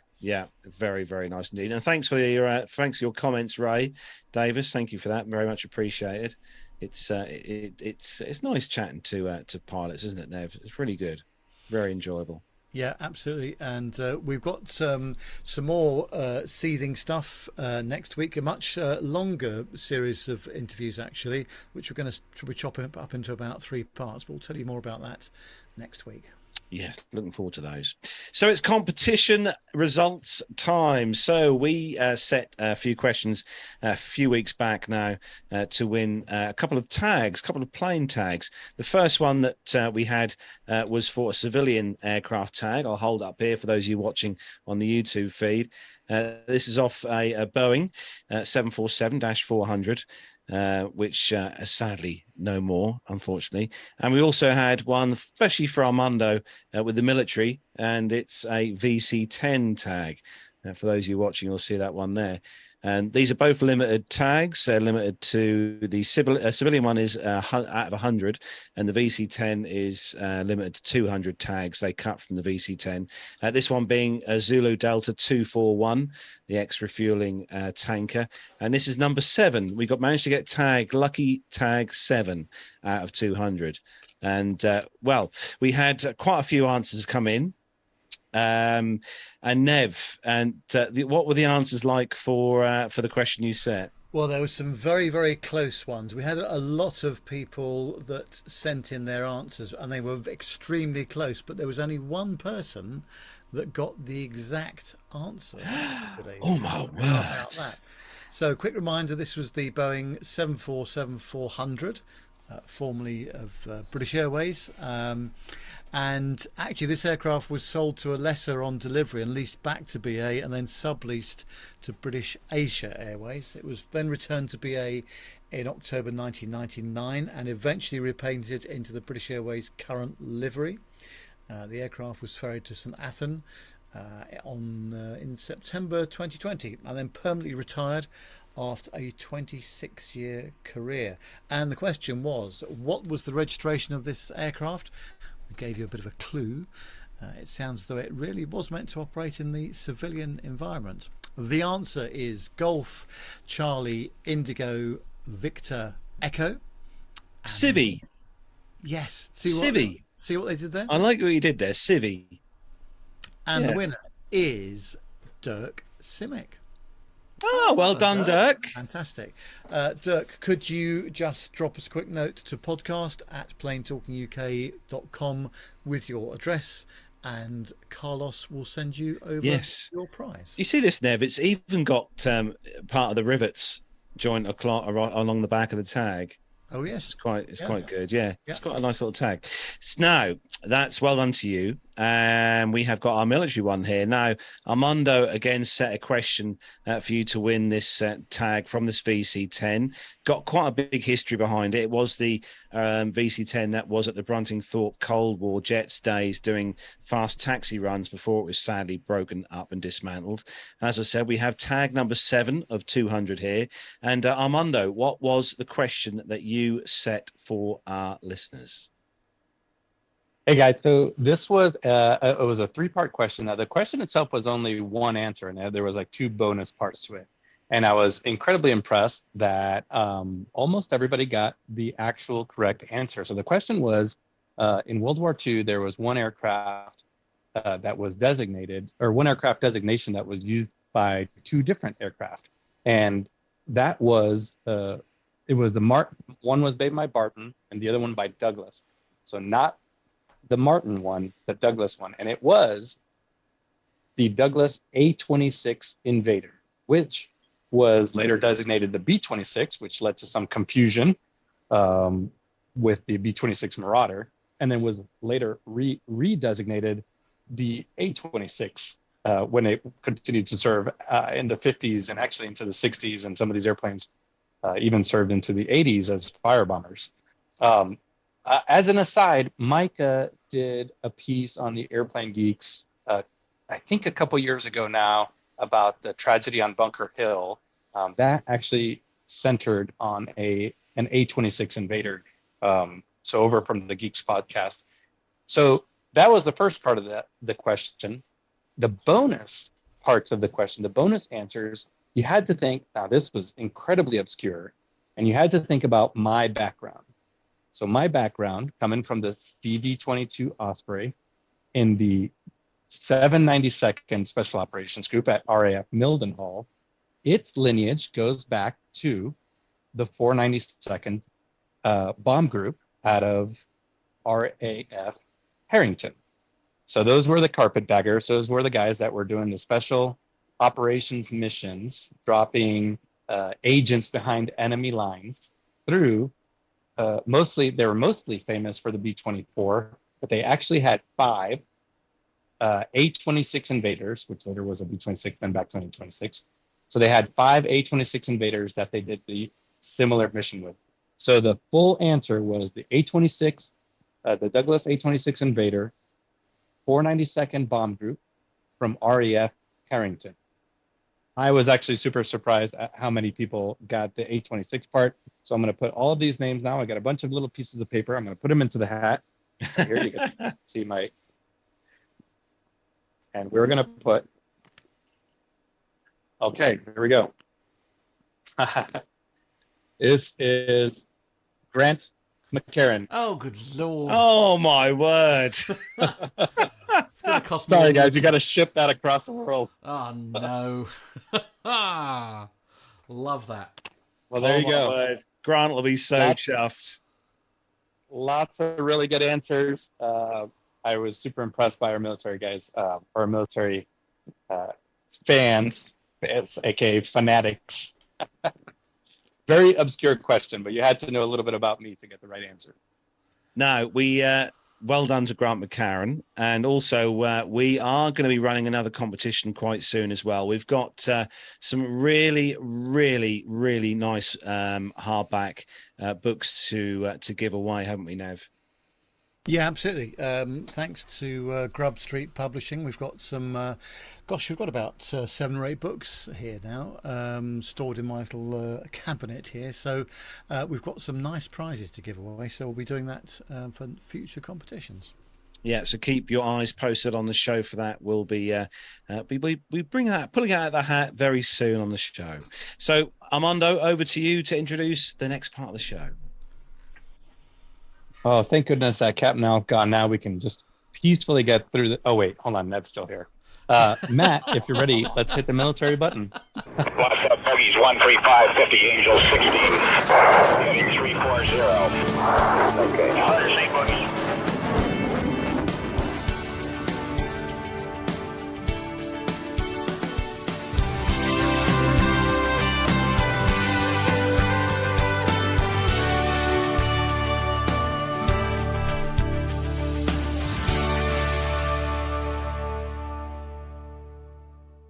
very, very nice indeed. And thanks for your comments, Ray Davis. Thank you for that, very much appreciated. It's nice chatting to pilots, isn't it, Nev? It's really good, very enjoyable. Yeah, absolutely. And we've got some more seething stuff next week, a much longer series of interviews actually, which we're going to be chopping up into about 3 parts, but we'll tell you more about that next week. Yes, looking forward to those. So it's competition results time. So we set a few questions a few weeks back now to win a couple of plane tags. The first one that we had was for a civilian aircraft tag. I'll hold up here for those of you watching on the YouTube feed. This is off a Boeing 747-400. Which sadly no more, unfortunately. And we also had one, especially for Armando, with the military, and it's a VC-10 tag. For those of you watching, you'll see that one there. And these are both limited tags. They're limited to the civilian one is out of 100, and the VC-10 is limited to 200 tags. They cut from the VC-10. This one being a Zulu Delta 241, the ex-refueling tanker. And this is number 7. We managed to get lucky tag 7 out of 200. And well, we had quite a few answers come in. And Nev, and what were the answers like for the question you set? Well, there were some very, very close ones. We had a lot of people that sent in their answers, and they were extremely close. But there was only one person that got the exact answer. Oh my word! So, quick reminder: this was the Boeing 747-400, formerly of British Airways. And actually, this aircraft was sold to a lessor on delivery and leased back to BA, and then subleased to British Asia Airways. It was then returned to BA in October 1999 and eventually repainted into the British Airways current livery. The aircraft was ferried to St Athan in September 2020 and then permanently retired after a 26-year career. And the question was, what was the registration of this aircraft? We gave you a bit of a clue. It sounds as though it really was meant to operate in the civilian environment. The answer is Golf Charlie Indigo Victor Echo. Civvy. Yes. Civvy. See what they did there? I like what you did there, Civvy. And the winner is Dirk Simic. Oh, well done, Dirk. Fantastic. Dirk, could you just drop us a quick note to podcast@planetalkinguk.com with your address, and Carlos will send you over your prize. You see this, Nev? It's even got part of the rivets joint along the back of the tag. Oh yes, it's quite good. Yeah, it's got a nice little tag. So now that's well done to you. And we have got our military one here. Now, Armando again set a question for you to win this tag from this VC-10. Got quite a big history behind it. It was the VC-10 that was at the Bruntingthorpe Cold War Jets days doing fast taxi runs before it was sadly broken up and dismantled. As I said, we have tag number 7 of 200 here. And Armando, what was the question that you set for our listeners? Hey guys, so this was it was a 3-part question. Now the question itself was only one answer, and there was like 2 bonus parts to it. And I was incredibly impressed that almost everybody got the actual correct answer. So the question was, in World War II, there was one aircraft that was designated, or one aircraft designation that was used by 2 different aircraft. And that was it was one was made by Barton and the other one by Douglas. So not the Martin one, the Douglas one, and it was the Douglas A-26 Invader, which was later designated the B-26, which led to some confusion with the B-26 Marauder, and then was later redesignated the A-26 when it continued to serve in the 50s and actually into the 60s, and some of these airplanes even served into the 80s as fire bombers. As an aside, Micah did a piece on the Airplane Geeks, I think a couple years ago now, about the tragedy on Bunker Hill. That actually centered on an A-26 Invader. So over from the Geeks podcast. So that was the first part of the question. The bonus parts of the question, the bonus answers, you had to think, now this was incredibly obscure, and you had to think about my background. So my background, coming from the CV-22 Osprey in the 792nd Special Operations Group at RAF Mildenhall, its lineage goes back to the 492nd Bomb Group out of RAF Harrington. So those were the carpetbaggers. Those were the guys that were doing the special operations missions, dropping agents behind enemy lines through they were mostly famous for the B-24, but they actually had 5 A-26 Invaders, which later was a B-26, then back to A-26. So they had 5 A-26 Invaders that they did the similar mission with. So the full answer was the A-26, the Douglas A-26 Invader, 492nd Bomb Group from RAF Harrington. I was actually super surprised at how many people got the A-26 part. So I'm going to put all of these names now. I got a bunch of little pieces of paper. I'm going to put them into the hat. Here you go. See my... And we're going to put... Okay, here we go. This is Grant McCarran. Oh, good lord. Oh, my word. It's going to cost me. Sorry, guys, you got to ship that across the world. Oh, no. Love that. Well, there you go. Word. Grant will be so chuffed. Lots of really good answers. I was super impressed by our military guys, our military fans, aka fanatics. Very obscure question, but you had to know a little bit about me to get the right answer. No, we well done to Grant McCarran, and also we are going to be running another competition quite soon as well. We've got some really, really, really nice hardback books to give away, haven't we, Nev? Yeah, absolutely. Thanks to Grub Street Publishing, we've got some. We've got about 7 or 8 books here now, stored in my little cabinet here. So we've got some nice prizes to give away. So we'll be doing that for future competitions. Yeah, so keep your eyes posted on the show for that. We'll be pulling out of the hat very soon on the show. So Armando, over to you to introduce the next part of the show. Oh, thank goodness that Cap now gone. Now we can just peacefully get through the... Oh, wait, hold on. Ned's still here. Matt, if you're ready, let's hit the military button. Lots of bogeys, 135, 50, Angels 16, heading 340. Okay, now undersea bogeys.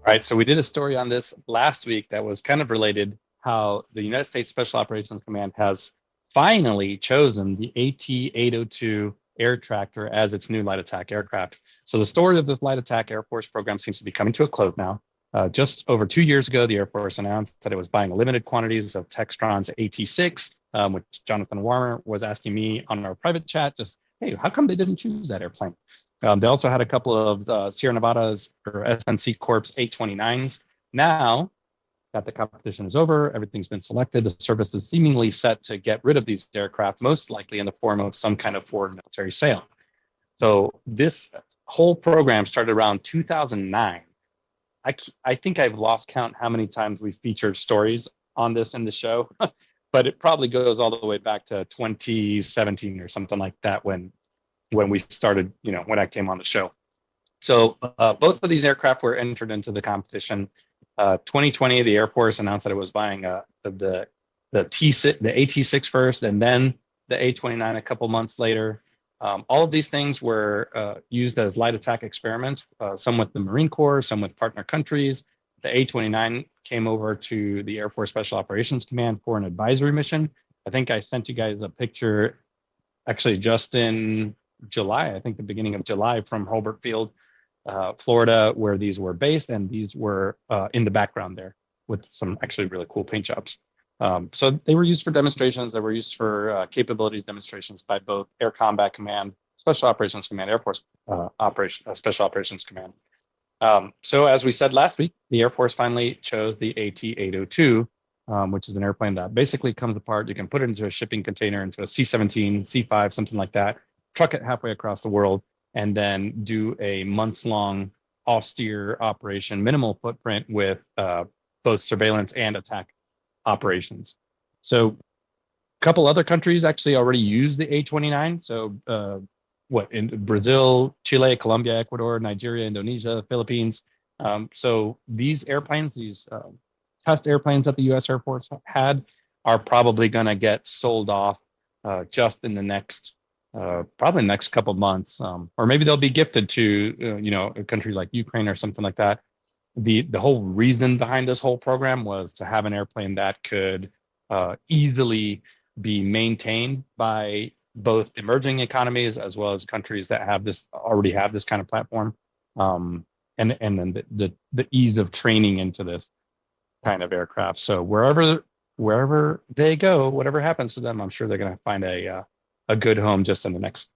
All right, so we did a story on this last week that was kind of related, how the United States Special Operations Command has finally chosen the AT-802 air tractor as its new light attack aircraft. So the story of this light attack Air Force program seems to be coming to a close now. Just over 2 years ago, the Air Force announced that it was buying limited quantities of Textron's AT-6, which Jonathan Warmer was asking me on our private chat, just, hey, how come they didn't choose that airplane? They also had a couple of Sierra Nevada's or SNC Corps 829s. Now that the competition is over, everything's been selected, the service is seemingly set to get rid of these aircraft, most likely in the form of some kind of foreign military sale. So this whole program started around 2009. I think I've lost count how many times we featured stories on this in the show, but it probably goes all the way back to 2017 or something like that when we started, when I came on the show. So both of these aircraft were entered into the competition. 2020, the Air Force announced that it was buying the T6, the AT6 first, and then the A29 a couple months later. All of these things were used as light attack experiments, some with the Marine Corps, some with partner countries. The A29 came over to the Air Force Special Operations Command for an advisory mission. I think I sent you guys a picture actually just in July, I think the beginning of July, from Hobart Field, Florida, where these were based, and these were in the background there with some actually really cool paint jobs. So they were used for demonstrations. They were used for capabilities demonstrations by both Air Combat Command, Special Operations Command, Air Force Special Operations Command. So as we said last week, the Air Force finally chose the AT-802, which is an airplane that basically comes apart. You can put it into a shipping container, into a C-17, C-5, something like that, truck it halfway across the world, and then do a months-long austere operation, minimal footprint with both surveillance and attack operations. So a couple other countries actually already use the A29. So in Brazil, Chile, Colombia, Ecuador, Nigeria, Indonesia, Philippines. So these airplanes, these test airplanes that the U.S. Air Force had, are probably going to get sold off just in the next, probably next couple months, or maybe they'll be gifted to a country like Ukraine or something like that. The whole reason behind this whole program was to have an airplane that could easily be maintained by both emerging economies as well as countries that already have this kind of platform, and then the ease of training into this kind of aircraft. So wherever they go, whatever happens to them, I'm sure they're going to find a good home just in the next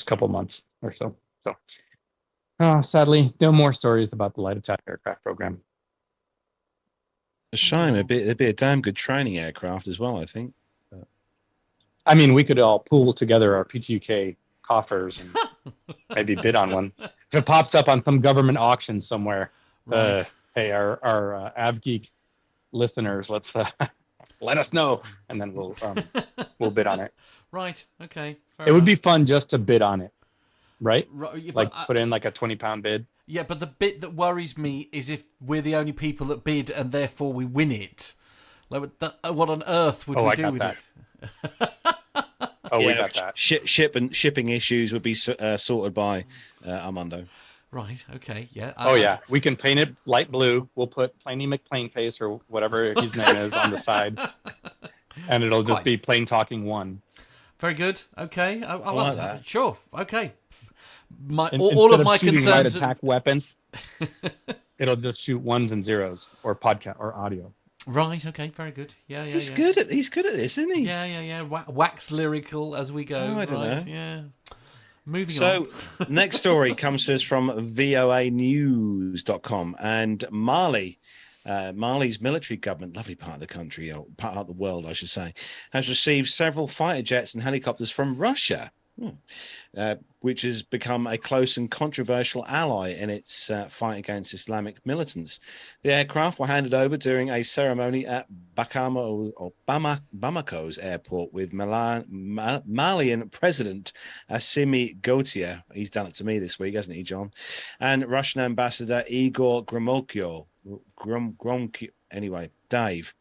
couple months or so. So sadly, no more stories about the light attack aircraft program. A shame. It'd be a damn good training aircraft as well, I think. I mean, we could all pool together our PTUK coffers and maybe bid on one. If it pops up on some government auction somewhere, right. Hey, our AvGeek listeners, let's let us know, and then we'll bid on it. Right. Okay. It would be fun just to bid on it, right? Yeah, like put in like a 20-pound bid. Yeah, but the bit that worries me is if we're the only people that bid and therefore we win it. Like, what on earth would we do with it? We got that. Shipping issues would be sorted by Armando. Right. Okay. Yeah. Yeah. We can paint it light blue. We'll put Planey McPlaneface or whatever his name is on the side, and it'll just be Plain Talking 1. Very good. Okay. I like that. Sure. Okay. All of my concerns. Light attack weapons. It'll just shoot ones and zeros or podcast or audio. Right. Okay. Very good. Yeah. He's good at this, isn't he? Yeah. Wax lyrical as we go. I don't know. Yeah. Moving So, on. next story comes to us from voanews.com, and Mali's military government, lovely part of the country, or part of the world, I should say, has received several fighter jets and helicopters from Russia, which has become a close and controversial ally in its fight against Islamic militants. The aircraft were handed over during a ceremony at Bamako's airport with Malian President Assimi Gotia. He's done it to me this week, hasn't he, John? And Russian Ambassador Igor Gromyko. Anyway, Dave.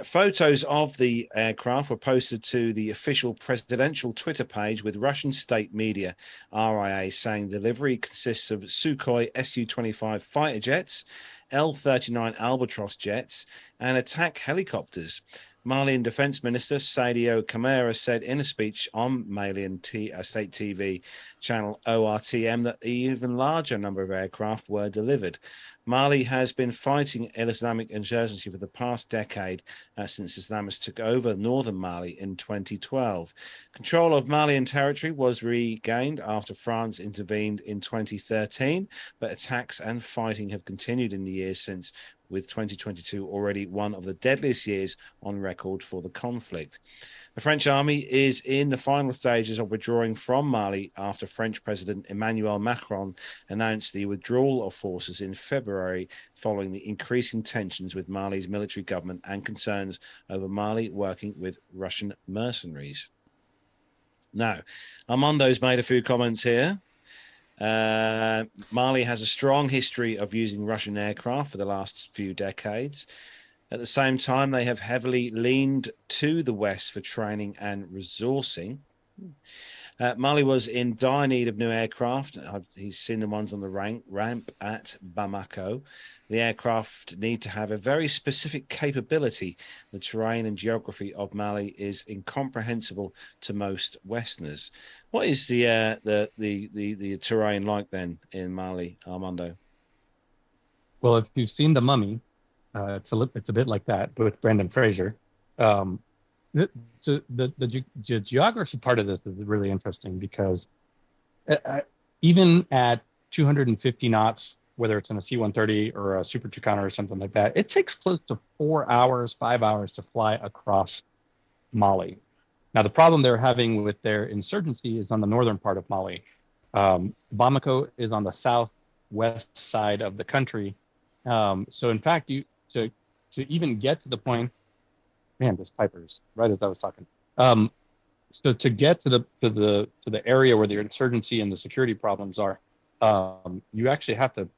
Photos of the aircraft were posted to the official presidential Twitter page, with Russian state media RIA saying delivery consists of Sukhoi Su-25 fighter jets, L-39 Albatross jets, and attack helicopters. Malian Defense Minister Sadio Camara said in a speech on Malian state TV channel ORTM that an even larger number of aircraft were delivered. Mali has been fighting Islamic insurgency for the past decade since Islamists took over northern Mali in 2012. Control of Malian territory was regained after France intervened in 2013, but attacks and fighting have continued in the years since, with 2022 already one of the deadliest years on record for the conflict. The French army is in the final stages of withdrawing from Mali after French President Emmanuel Macron announced the withdrawal of forces in February following the increasing tensions with Mali's military government and concerns over Mali working with Russian mercenaries. Now, Armando's made a few comments here. Mali has a strong history of using Russian aircraft for the last few decades. At the same time, they have heavily leaned to the West for training and resourcing. Mali was in dire need of new aircraft. He's seen the ones on the ramp at Bamako. The aircraft need to have a very specific capability. The terrain and geography of Mali is incomprehensible to most Westerners. What is the terrain like then in Mali, Armando? Well, if you've seen The Mummy, it's a bit like that, but with Brendan Fraser. The geography part of this is really interesting because even at 250 knots, whether it's in a C-130 or a Super Tucano or something like that, it takes close to 4 hours, 5 hours to fly across Mali. Now, the problem they're having with their insurgency is on the northern part of Mali. Bamako is on the southwest side of the country. So in fact, to even get to the point, man, this Piper's right as I was talking. So to get to the area where the insurgency and the security problems are, you actually have to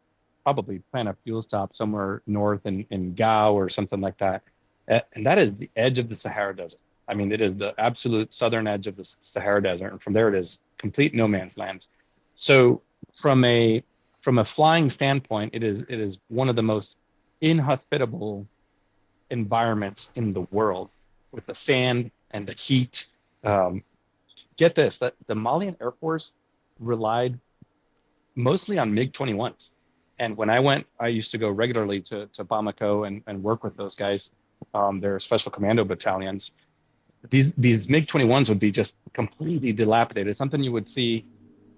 probably plan a fuel stop somewhere north in Gao or something like that. And that is the edge of the Sahara Desert. I mean, it is the absolute southern edge of the Sahara Desert, and from there it is complete no man's land. So from a flying standpoint, it is one of the most inhospitable environments in the world, with the sand and the heat. Get this, that the Malian Air Force relied mostly on MiG-21s. And when I went, I used to go regularly to Bamako and work with those guys. Their special commando battalions. These MiG-21s would be just completely dilapidated. Something you would see.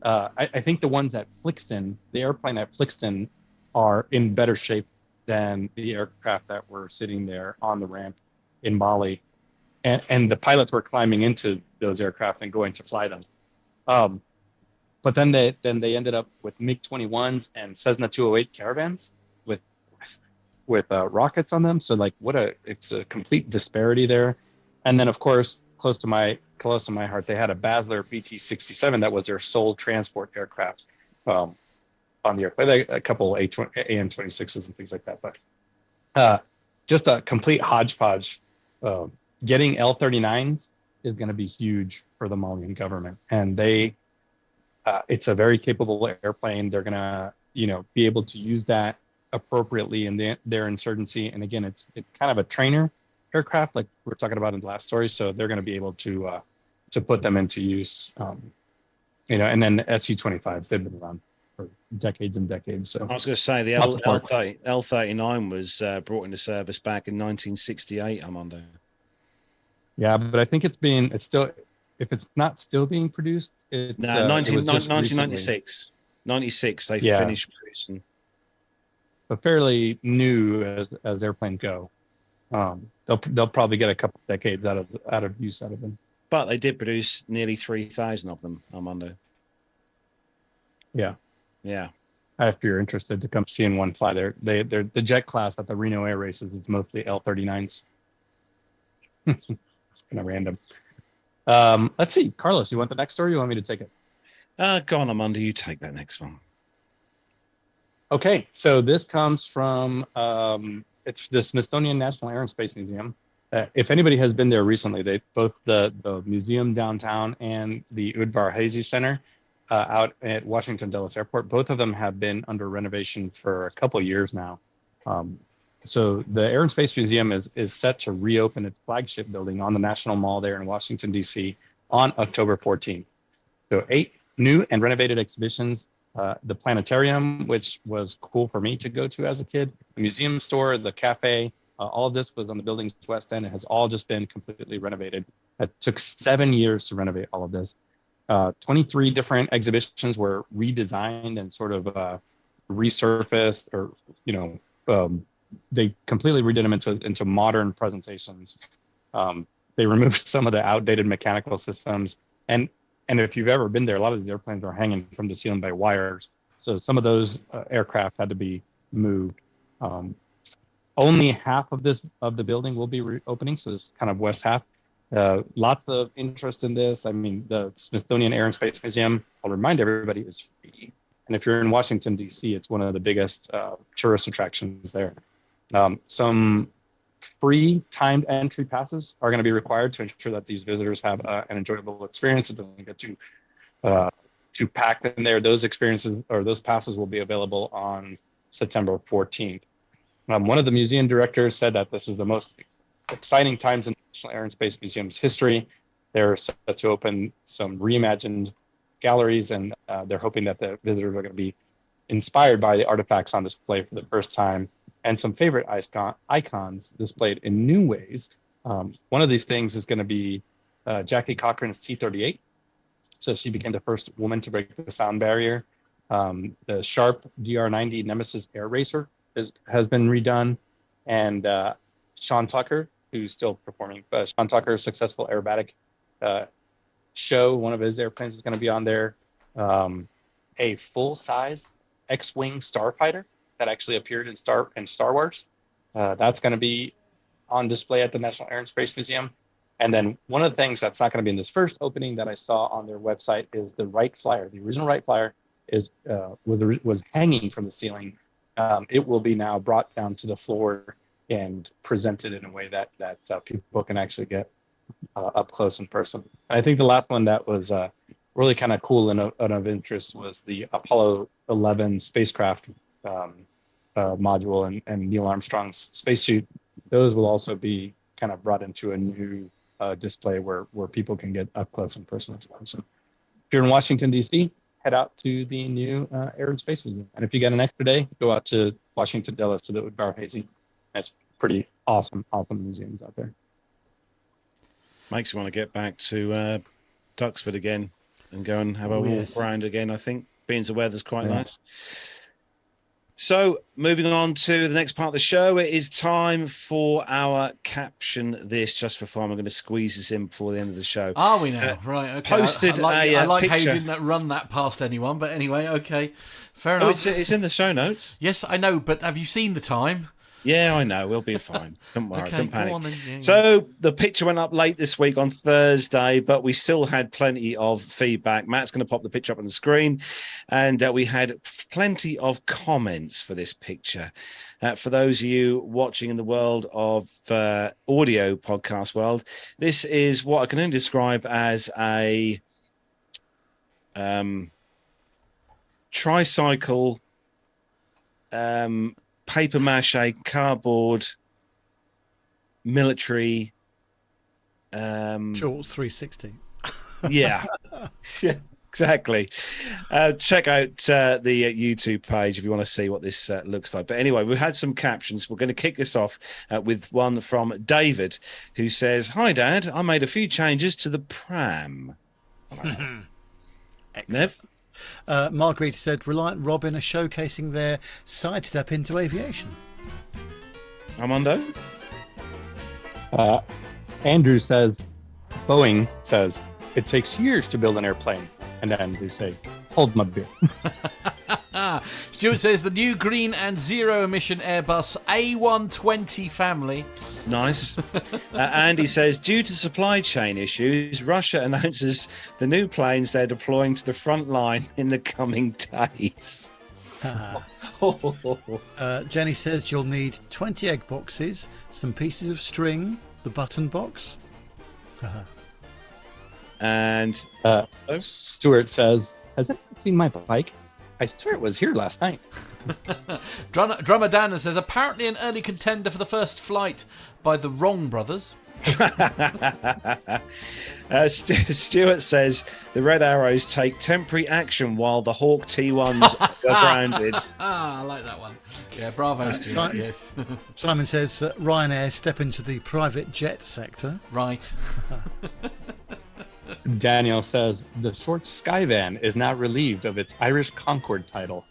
I think the ones at Flixton, the airplane at Flixton, are in better shape than the aircraft that were sitting there on the ramp in Mali. And the pilots were climbing into those aircraft and going to fly them. But then they ended up with MiG-21s and Cessna 208 Caravans with rockets on them. So like it's a complete disparity there. And then of course, close to my heart, they had a Basler BT-67 that was their sole transport aircraft on the airplane. Like a couple AN-26s and things like that. But just a complete hodgepodge. Getting L-39s is going to be huge for the Malian government, and it's a very capable airplane. They're going to be able to use that appropriately in their insurgency. And again, it's kind of a trainer aircraft, like we were talking about in the last story. So they're going to be able to put them into use. And then Su-25s, they've been around for decades and decades. So I was going to say the L-39 was brought into service back in 1968, Armando. Yeah, but I think it's still, if it's not still being produced, it's 1996. 96 they finished producing. But fairly new as airplanes go. They'll probably get a couple decades out of use out of them. But they did produce nearly 3,000 of them, Armando. Yeah. Yeah. If you're interested to come see in one fly, they're the jet class at the Reno Air Races is mostly L-39s. It's kind of random. Let's see, Carlos, you want the next story? Or you want me to take it? Go on, Armando. You take that next one. Okay, so this comes from it's the Smithsonian National Air and Space Museum. If anybody has been there recently, they both the museum downtown and the Udvar-Hazy Center out at Washington Dulles Airport, both of them have been under renovation for a couple of years now. So the Air and Space Museum is set to reopen its flagship building on the National Mall there in Washington, D.C. on October 14th. So 8 new and renovated exhibitions. The planetarium, which was cool for me to go to as a kid, the museum store, the cafe, all of this was on the building's west end. It has all just been completely renovated. It took 7 years to renovate all of this. 23 different exhibitions were redesigned and sort of resurfaced or, they completely redid them into modern presentations. They removed some of the outdated mechanical systems, and if you've ever been there, a lot of these airplanes are hanging from the ceiling by wires. So some of those aircraft had to be moved. Only half of the building will be reopening, so this kind of west half. Lots of interest in this. I mean, the Smithsonian Air and Space Museum, I'll remind everybody, is free. And if you're in Washington, D.C., it's one of the biggest tourist attractions there. Some free timed entry passes are going to be required to ensure that these visitors have an enjoyable experience. It doesn't get too packed in there. Those experiences or those passes will be available on September 14th. One of the museum directors said that this is the most exciting times in the National Air and Space Museum's history. They're set to open some reimagined galleries, and they're hoping that the visitors are going to be inspired by the artifacts on display for the first time, and some favorite icons displayed in new ways. One of these things is going to be Jackie Cochran's T-38. So she became the first woman to break the sound barrier. The Sharp DR-90 Nemesis Air Racer has been redone, and Sean Tucker, who's still performing, Sean Tucker's successful aerobatic show, one of his airplanes is going to be on there. A full-size X-wing starfighter that actually appeared in Star Wars. That's going to be on display at the National Air and Space Museum. And then one of the things that's not going to be in this first opening that I saw on their website is the Wright Flyer. The original Wright Flyer was hanging from the ceiling. It will be now brought down to the floor and presented in a way that people can actually get up close and personal. I think the last one that was really kind of cool and of interest was the Apollo 11 spacecraft module and Neil Armstrong's spacesuit. Those will also be kind of brought into a new display where people can get up close and personal. So if you're in Washington, D.C., head out to the new Air and Space Museum. And if you get an extra day, go out to Washington Dulles to the Udvar-Hazy. That's pretty awesome museums out there. Makes you want to get back to Duxford again and go and have a walk around again, I think, being the weather's quite nice. So, moving on to the next part of the show, it is time for our Caption This Just for Fun. We're going to squeeze this in before the end of the show. Are we now? Right, okay. Posted I like picture. how you didn't run that past anyone, but anyway, okay. Fair enough. It's in the show notes. Yes, I know, but have you seen the time? Yeah, I know. We'll be fine. Don't worry. Okay, don't panic. go on then. Yeah. So the picture went up late this week on Thursday, but we still had plenty of feedback. Matt's going to pop the picture up on the screen, and we had plenty of comments for this picture. For those of you watching in the world of audio podcast world, this is what I can only describe as a tricycle. Paper mache, cardboard, military. Shorts 360. Yeah, exactly. Check out the YouTube page if you want to see what this looks like. But anyway, we've had some captions. We're going to kick this off with one from David, who says, "Hi, Dad. I made a few changes to the pram." Nev? Marguerite said, Reliant Robin are showcasing their sidestep into aviation. Armando? Andrew says, Boeing says, it takes years to build an airplane. And then they say, hold my beer. Stuart says, the new green and zero emission Airbus A120 family. Nice. Andy says, due to supply chain issues, Russia announces the new planes they're deploying to the front line in the coming days. Jenny says you'll need 20 egg boxes, some pieces of string, the button box. And Stuart says, has anyone seen my bike? I swear it was here last night. Drummer Dan says, apparently an early contender for the first flight by the Wrong Brothers. Stuart says the Red Arrows take temporary action while the Hawk T1s are grounded. I like that one. Yeah, bravo, Stuart. Yes. Simon says Ryanair step into the private jet sector. Right. Daniel says the short Skyvan is now relieved of its Irish Concorde title.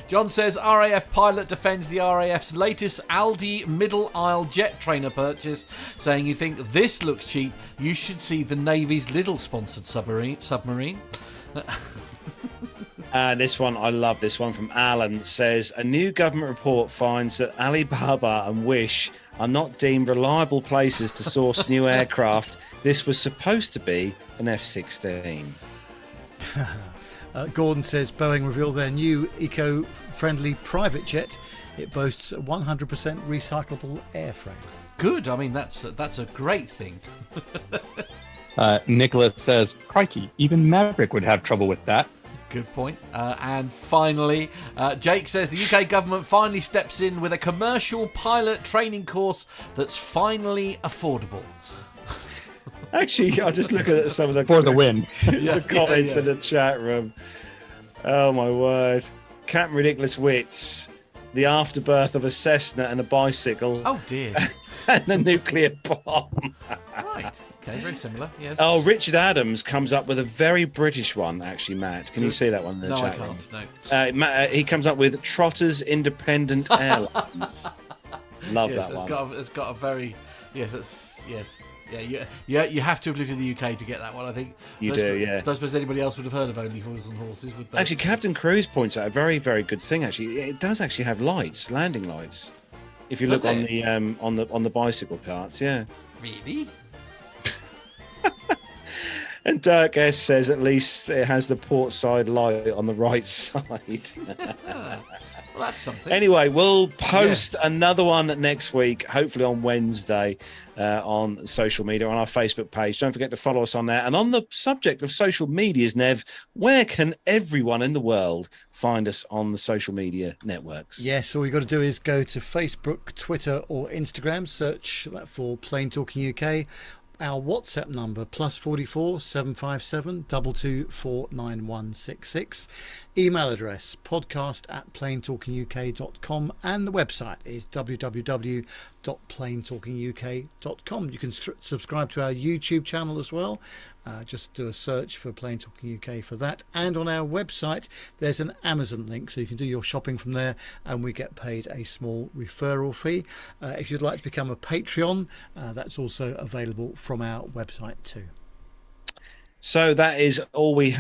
John says RAF pilot defends the RAF's latest Aldi middle aisle jet trainer purchase, saying you think this looks cheap, you should see the Navy's Lidl sponsored submarine. This one, I love this one from Alan. Says a new government report finds that Alibaba and Wish are not deemed reliable places to source new aircraft. This was supposed to be an F-16. Gordon says Boeing revealed their new eco-friendly private jet. It boasts a 100% recyclable airframe. Good. I mean, that's a great thing. Nicholas says, crikey, even Maverick would have trouble with that. Good point. And finally, Jake says the UK government finally steps in with a commercial pilot training course that's finally affordable. Actually, I'll just look at some of the For the win. the comments in the chat room. Oh my word! Captain Ridiculous Wits, the afterbirth of a Cessna and a bicycle. Oh dear! And a nuclear bomb. Right. Okay. Very similar. Yes. Oh, Richard Adams comes up with a very British one. Actually, Matt, can you see that one in the No, chat I room? can't. No. He comes up with Trotters Independent Airlines. Love Yes, that one. it's got a very yes. Yeah, you have to have lived in the UK to get that one, I think. You do, yeah. Don't suppose anybody else would have heard of Only Fools and Horses, would they? Actually, Captain Cruise points out a very, very good thing. Actually, it does actually have lights, landing lights. If you look Does on the bicycle parts, yeah. Really? And Dirk S says at least it has the port side light on the right side. Well, that's something. Anyway, we'll post another one next week, hopefully on Wednesday, on social media, on our Facebook page. Don't forget to follow us on there. And on the subject of social medias, Nev, where can everyone in the world find us on the social media networks? Yes, all you got to do is go to Facebook, Twitter or Instagram, search that for Plain Talking UK. Our WhatsApp number +44 757 224 49166. Email address podcast@plaintalkinguk.com, and the website is www.plaintalkinguk.com. You can subscribe to our YouTube channel as well. Just do a search for Plain Talking UK for that. And on our website, there's an Amazon link, so you can do your shopping from there, and we get paid a small referral fee. If you'd like to become a Patreon, that's also available from our website too. So that is all we've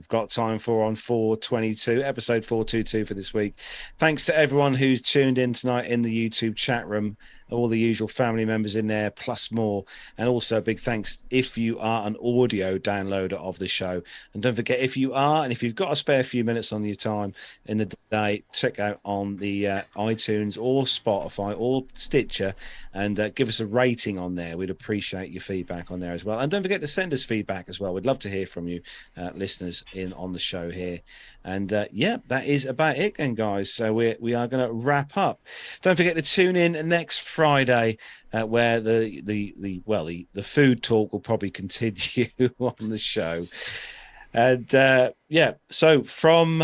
got time for on 422, episode 422 for this week. Thanks to everyone who's tuned in tonight in the YouTube chat room, all the usual family members in there, plus more. And also a big thanks if you are an audio downloader of the show. And don't forget, if you are, and if you've got a spare few minutes on your time in the day, check out on the iTunes or Spotify or Stitcher and give us a rating on there. We'd appreciate your feedback on there as well. And don't forget to send us feedback as well. We'd love to hear from you, listeners in on the show here. And that is about it then, guys. So we are going to wrap up. Don't forget to tune in next Friday, where the food talk will probably continue on the show. And so from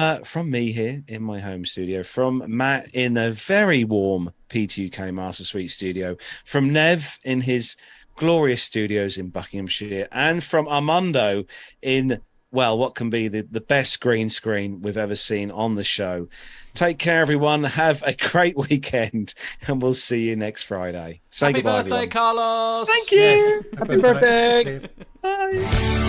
me here in my home studio, from Matt in a very warm P2UK Master Suite studio, from Nev in his glorious studios in Buckinghamshire, and from Armando in what can be the best green screen we've ever seen on the show. Take care, everyone. Have a great weekend, and we'll see you next Friday. Say Happy goodbye, birthday, everyone. Carlos! Thank you. Yes. Happy birthday. Bye.